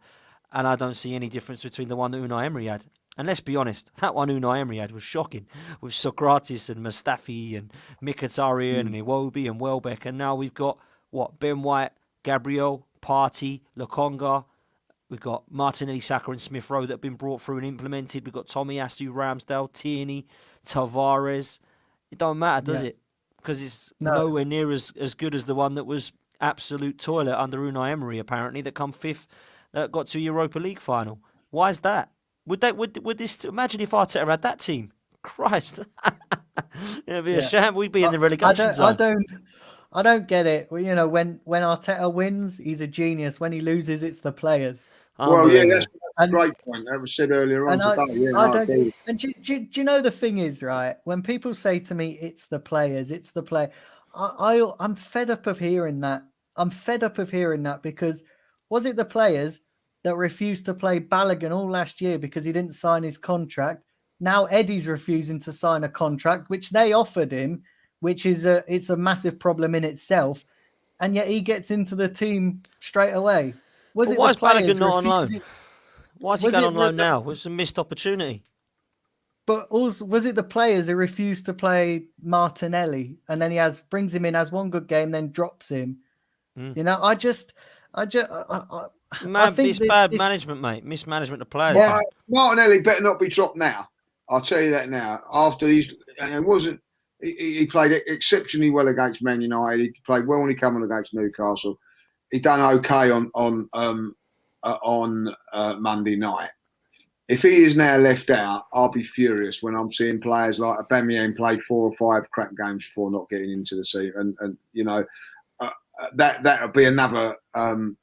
And I don't see any difference between the one that Unai Emery had. And let's be honest, that one Unai Emery had was shocking, with Socrates and Mustafi and Mkhitaryan and Iwobi and Welbeck. And now we've got, Ben White, Gabriel, Partey, Lokonga. We've got Martinelli, Saka and Smith Rowe that have been brought through and implemented. We've got Tomiyasu, Ramsdale, Tierney, Tavares. It don't matter, does it? Because it's nowhere near as good as the one that was absolute toilet under Unai Emery, apparently, that come 5th, that got to Europa League final. Why is that? Would this imagine if Arteta had that team? Christ. It'd be a sham. We'd be in the relegation zone. I don't get it. Well, when Arteta wins, he's a genius. When he loses, it's the players. Well, yeah, that's a great point. That was said earlier on today. And do you know the thing is, right? When people say to me, it's the players, I'm fed up of hearing that. I'm fed up of hearing that because was it the players that refused to play Balogun all last year because he didn't sign his contract? Now Eddie's refusing to sign a contract, which they offered him, which is it's a massive problem in itself, and yet he gets into the team straight away. Why is Balogun not on loan? Why is he going on loan now? It was a missed opportunity. But also, was it the players who refused to play Martinelli, and then brings him in, has one good game, then drops him? I think it's bad management, mate. Mismanagement of players. Well, Martinelli better not be dropped now. I'll tell you that now. He played exceptionally well against Man United. He played well when he came on against Newcastle. He done okay on Monday night. If he is now left out, I'll be furious when I'm seeing players like Aubameyang play 4 or 5 crap games before not getting into the season. And that'll be another now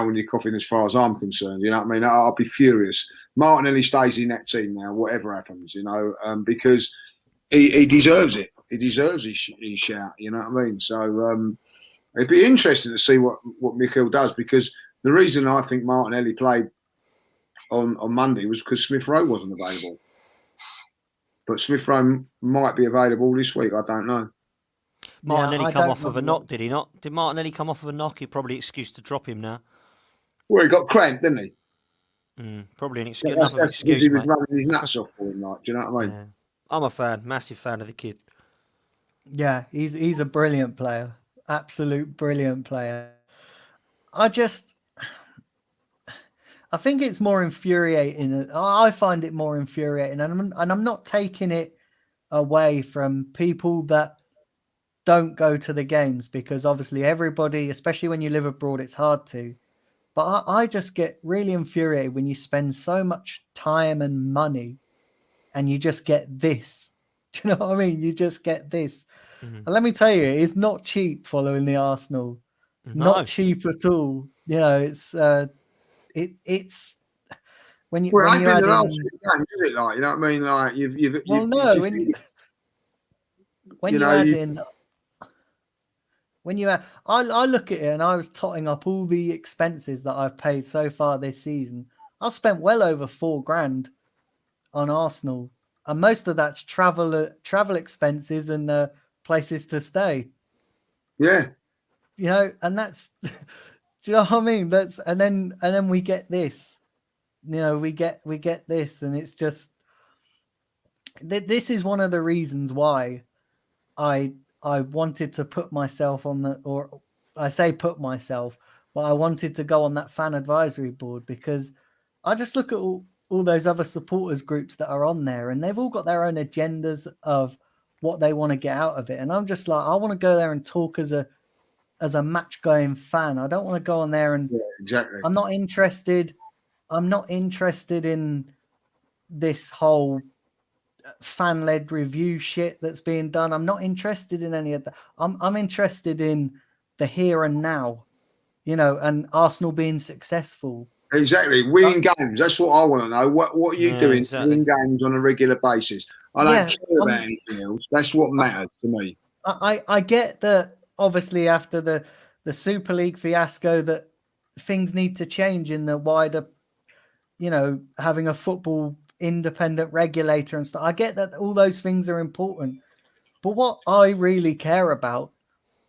when you're coughing as far as I'm concerned. You know what I mean? I'll be furious. Martinelli stays in that team now, whatever happens, because he deserves it. He deserves his shout, you know what I mean? So it'd be interesting to see what Mikel does, because the reason I think Martinelli played on Monday was because Smith Rowe wasn't available. But Smith Rowe might be available this week. I don't know. Martinelli come off of a knock, did he not? Did Martinelli come off of a knock? He'd probably excuse to drop him now. Well, he got cramped, didn't he? Probably an excuse. That's he was running his nuts off for him, like, do you know what I mean? Yeah. I'm a fan, massive fan of the kid. Yeah, he's a brilliant player. Absolute brilliant player. I think it's more infuriating. I find it more infuriating, and I'm not taking it away from people that don't go to the games, because obviously everybody, especially when you live abroad, it's hard to. But I just get really infuriated when you spend so much time and money and you just get this. Do you know what I mean? You just get this. Mm-hmm. And let me tell you, it's not cheap following the Arsenal. No. Not cheap at all. It's it's when you when you add in, is it, like, you know what I mean? Like I look at it and I was totting up all the expenses that I've paid so far this season. I've spent well over $4,000 on Arsenal, and most of that's travel expenses and places to stay. Yeah, and that's. Do you know what I mean? And then we get this. we get this, and it's just this is one of the reasons why I wanted to put myself on or I say put myself, but I wanted to go on that fan advisory board, because I just look at all those other supporters groups that are on there, and they've all got their own agendas of what they want to get out of it. And I'm just like, I want to go there and talk as a match going fan. I don't want to go on there and exactly. I'm not interested in this whole fan-led review shit that's being done. I'm not interested in any of that. I'm interested in the here and now, and Arsenal being successful. Exactly, winning games. That's what I want to know. What are you doing to win games on a regular basis? I don't care about anything else. That's what matters to me. I get that. Obviously, after the Super League fiasco, that things need to change in the wider, having a football independent regulator and stuff. I get that all those things are important, but what I really care about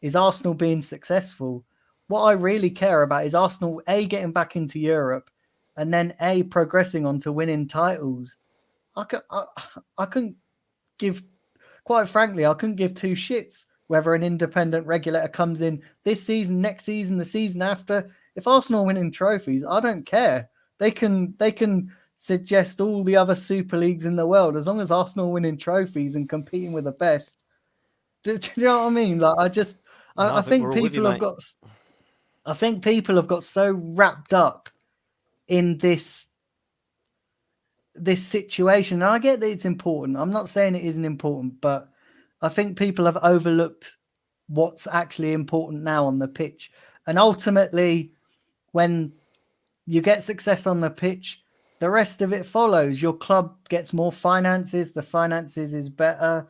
is Arsenal being successful. What I really care about is Arsenal getting back into Europe, and then progressing on to winning titles. I couldn't give, quite frankly, I couldn't give two shits whether an independent regulator comes in this season, next season, the season after. If Arsenal are winning trophies, I don't care. They can suggest all the other Super Leagues in the world, as long as Arsenal are winning trophies and competing with the best. Do you know what I mean? Like, I think people have got. I think people have got so wrapped up in this situation. And I get that it's important. I'm not saying it isn't important, but I think people have overlooked what's actually important now on the pitch. And ultimately, when you get success on the pitch, the rest of it follows. Your club gets more finances. The finances is better.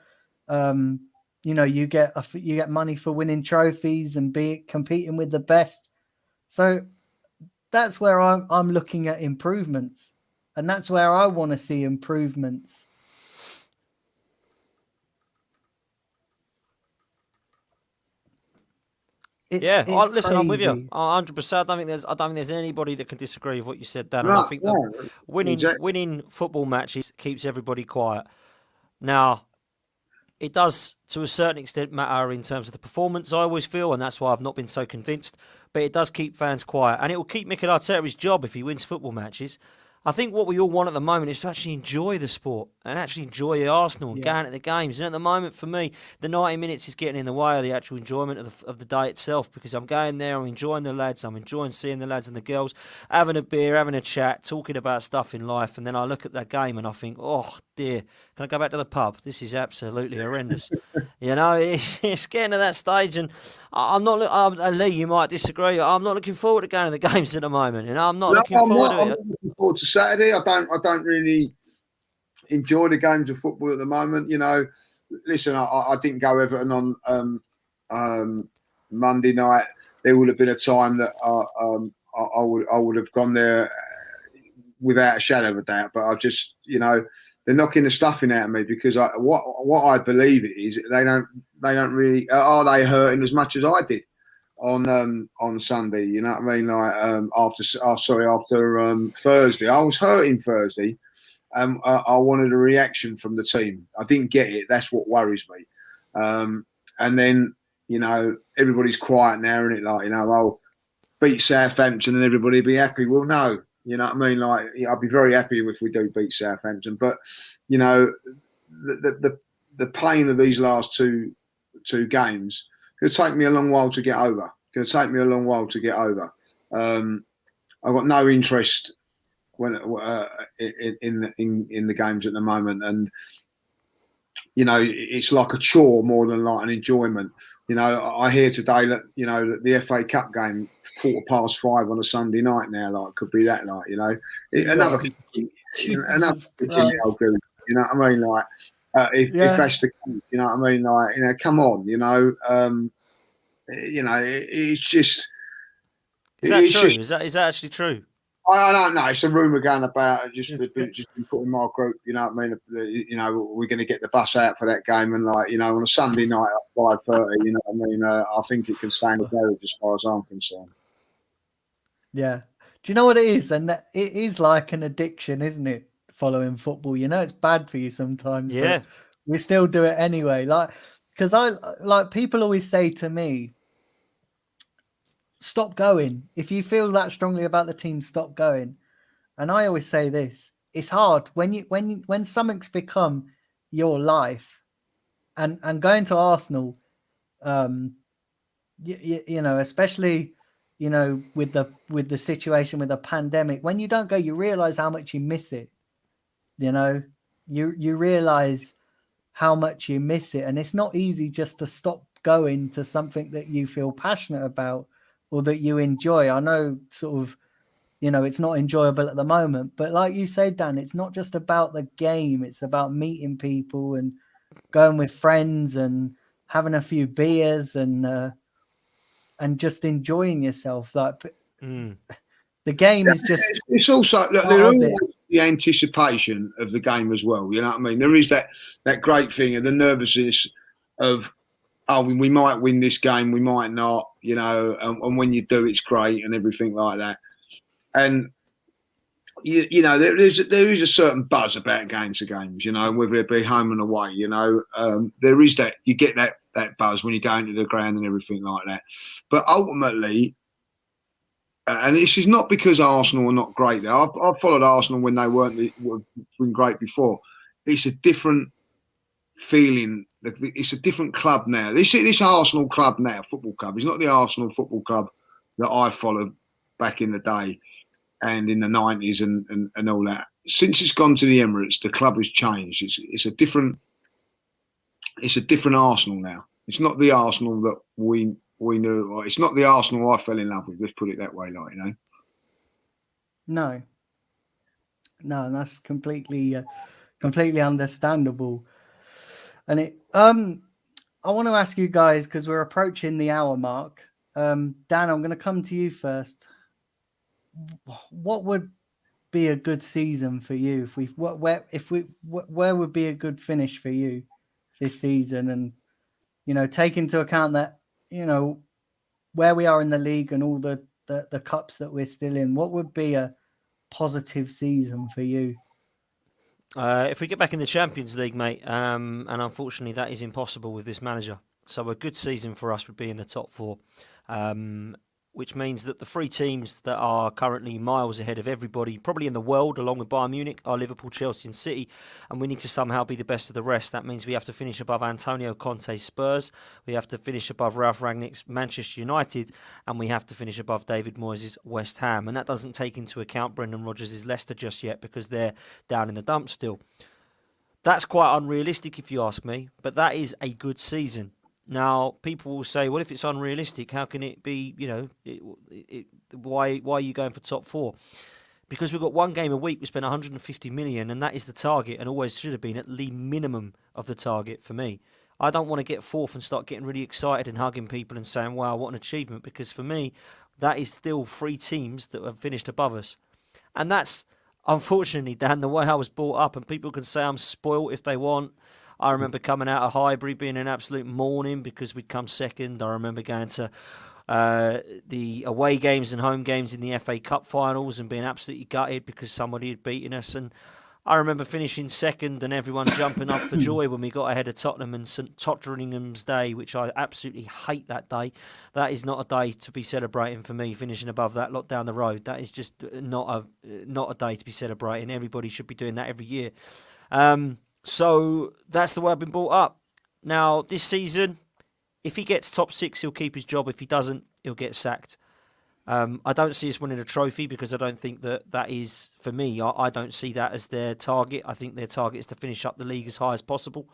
You get money for winning trophies and competing with the best. So that's where I'm looking at improvements, and that's where I want to see improvements. Listen, crazy. I'm with you 100%. I don't think there's anybody that can disagree with what you said, Dan. And I think that winning football matches keeps everybody quiet. Now, it does to a certain extent matter in terms of the performance, I always feel, and that's why I've not been so convinced. But it does keep fans quiet, and it will keep Mikel Arteta his job if he wins football matches. I think what we all want at the moment is to actually enjoy the sport and actually enjoy the Arsenal and going at the games. And at the moment, for me, the 90 minutes is getting in the way of the actual enjoyment of the day itself, because I'm going there, I'm enjoying the lads, I'm enjoying seeing the lads and the girls, having a beer, having a chat, talking about stuff in life. And then I look at that game and I think, oh dear, can I go back to the pub? This is absolutely horrendous. It's getting to that stage, and I'm not. Lee, you might disagree. I'm not looking forward to going to the games at the moment. I'm not looking forward to it. I'm not looking forward to Saturday. I don't really enjoy the games of football at the moment. Listen, I didn't go Everton on Monday night. There would have been a time that I would have gone there without a shadow of a doubt. But I just, they're knocking the stuffing out of me, because what I believe it is, they don't really are they hurting as much as I did on Sunday. You know what I mean? Like after Thursday, I was hurting Thursday. I wanted a reaction from the team. I didn't get it. That's what worries me. And then everybody's quiet now, and I'll beat Southampton and everybody be happy. Well, no. You know what I mean? Like, I'd be very happy if we do beat Southampton, but the pain of these last two games going to take me a long while to get over. I've got no interest in the games at the moment, and it's like a chore more than like an enjoyment. I hear today that that the FA Cup game 5:15 on a Sunday night now, like, could be that, like, another I'll do. You know what I mean? Like, if that's the case, you know what I mean? Like, come on, it's just. Is that true? Is that actually true? I don't know. It's a rumour going about. Just been put in my group. You know what I mean? We're going to get the bus out for that game, and on a Sunday night at 5:30. I think it can stand a marriage as far as I'm concerned. Yeah. Do you know what it is? And it is like an addiction, isn't it? Following football, it's bad for you sometimes, Yeah. but we still do it anyway. Like, because people always say to me, "Stop going. If you feel that strongly about the team, stop going." And I always say this: it's hard when something's become your life, and going to Arsenal, especially with the situation with the pandemic, when you don't go, you realize how much you miss it. You realize how much you miss it, and it's not easy just to stop going to something that you feel passionate about or that you enjoy. I know sort of it's not enjoyable at the moment, but like you say, Dan, it's not just about the game, it's about meeting people and going with friends and having a few beers and just enjoying yourself. Like the game is just it's also look, part there of is it. the anticipation of the game as well. You know what I mean? There is that great thing of the nervousness of, oh, we might win this game, we might not, and when you do, it's great and everything like that. And there is a certain buzz about going to games, whether it be home and away. There is that, you get that buzz when you go into the ground and everything like that. But ultimately, and this is not because Arsenal are not great there. I've followed Arsenal when they weren't been great before. It's a different feeling. It's a different club now. This Arsenal club now, football club, is not the Arsenal football club that I followed back in the day and in the 90s and all that. Since it's gone to the Emirates, the club has changed. It's a different Arsenal now. It's not the Arsenal that we knew. It's not the Arsenal I fell in love with. Let's put it that way, No, that's completely understandable. And I want to ask you guys, because we're approaching the hour mark. Dan, I'm going to come to you first. What would be a good season for you? Where would be a good finish for you this season? And take into account that where we are in the league and all the cups that we're still in. What would be a positive season for you? If we get back in the Champions League, mate, and unfortunately that is impossible with this manager. So a good season for us would be in the top four, which means that the three teams that are currently miles ahead of everybody, probably in the world, along with Bayern Munich, are Liverpool, Chelsea and City, and we need to somehow be the best of the rest. That means we have to finish above Antonio Conte's Spurs, we have to finish above Ralph Rangnick's Manchester United, and we have to finish above David Moyes' West Ham. And that doesn't take into account Brendan Rodgers' Leicester just yet, because they're down in the dumps still. That's quite unrealistic if you ask me, but that is a good season. Now, people will say, well, if it's unrealistic, how can it be, why are you going for top four? Because we've got one game a week, we spend 150 million, and that is the target, and always should have been at the minimum of the target for me. I don't want to get fourth and start getting really excited and hugging people and saying, wow, what an achievement, because for me, that is still three teams that have finished above us. And that's, unfortunately, Dan, the way I was brought up, and people can say I'm spoilt if they want. I remember coming out of Highbury being an absolute morning because we'd come second. I remember going to the away games and home games in the FA Cup finals and being absolutely gutted because somebody had beaten us. And I remember finishing second and everyone jumping up for joy when we got ahead of Tottenham and St Totteringham's Day, which I absolutely hate that day. That is not a day to be celebrating for me, finishing above that lot down the road. That is just not a day to be celebrating. Everybody should be doing that every year. So that's the way I've been brought up. Now, this season, if he gets top six, he'll keep his job. If he doesn't, he'll get sacked. I don't see us winning a trophy because I don't think that is, for me, I don't see that as their target. I think their target is to finish up the league as high as possible.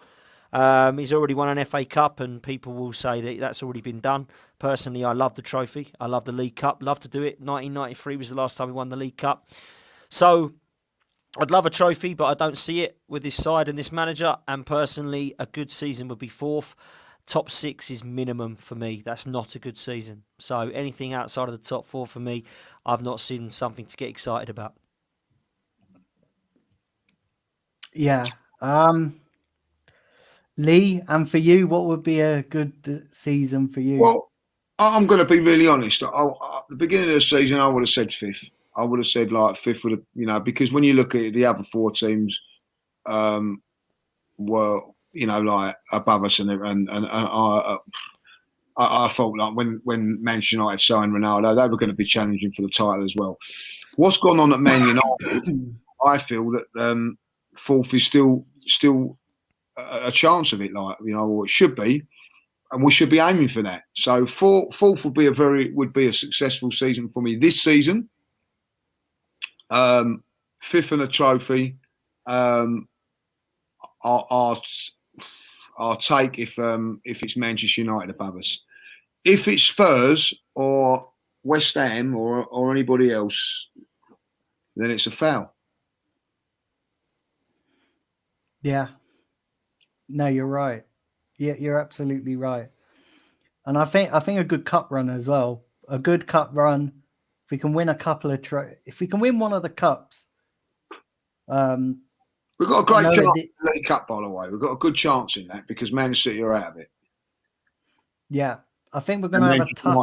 He's already won an FA Cup and people will say that that's already been done. Personally, I love the trophy. I love the League Cup. Love to do it. 1993 was the last time we won the League Cup. So I'd love a trophy, but I don't see it with this side and this manager. And personally, a good season would be fourth. Top six is minimum for me. That's not a good season. So anything outside of the top four for me, I've not seen something to get excited about. Yeah. Lee, and for you, what would be a good season for you? Well, I'm going to be really honest. At the beginning of the season, I would have said fifth. I would have said like fifth would have, because when you look at it, the other 4 teams were, like above us, and I felt like when Manchester United signed Ronaldo, they were going to be challenging for the title as well. What's gone on at Man United? I feel that fourth is still a chance of it, or it should be, and we should be aiming for that. So fourth would be a successful season for me this season. Fifth and a trophy. I'll take if it's Manchester United above us. If it's Spurs or West Ham or anybody else, then it's a foul. Yeah. No, you're right. Yeah, you're absolutely right. And I think a good cup run as well. A good cup run. If we can win a couple of if we can win one of the cups. We've got a great chance in the League Cup, by the way. We've got a good chance in that because Man City are out of it. Yeah. I think we're going to have a tough.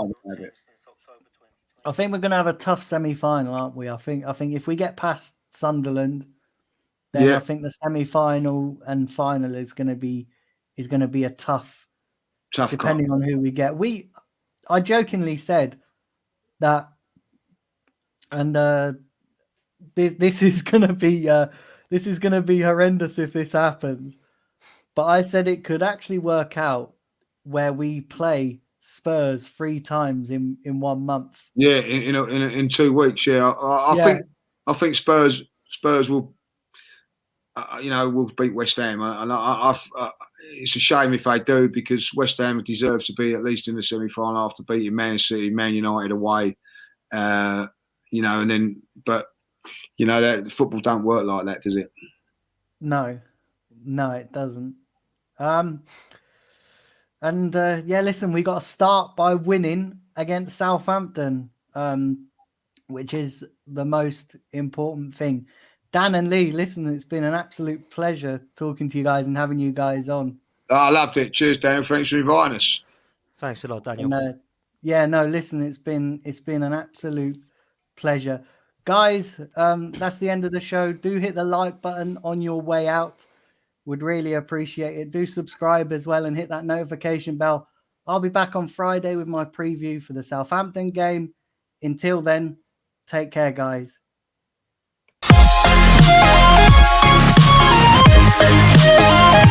I think we're going to have a tough semi-final, aren't we? I think if we get past Sunderland, then I think the semi-final and final is going to be a tough depending on who we get. I jokingly said that, and this is going to be horrendous if this happens. But I said it could actually work out where we play Spurs 3 times in 1 month. Yeah, in 2 weeks. Yeah, I think Spurs will, will beat West Ham, and it's a shame if they do, because West Ham deserves to be at least in the semi-final after beating Man City, Man United away. And then, but that football don't work like that, does it? No, it doesn't. Listen, we got to start by winning against Southampton, which is the most important thing. Dan and Lee, listen, it's been an absolute pleasure talking to you guys and having you guys on. I loved it. Cheers, Dan. Thanks for inviting us. Thanks a lot, Daniel. And, listen, it's been an absolute pleasure. Guys, that's the end of the show. Do hit the like button on your way out. Would really appreciate it. Do subscribe as well and hit that notification bell. I'll be back on Friday with my preview for the Southampton game. Until then, take care, guys. Yeah.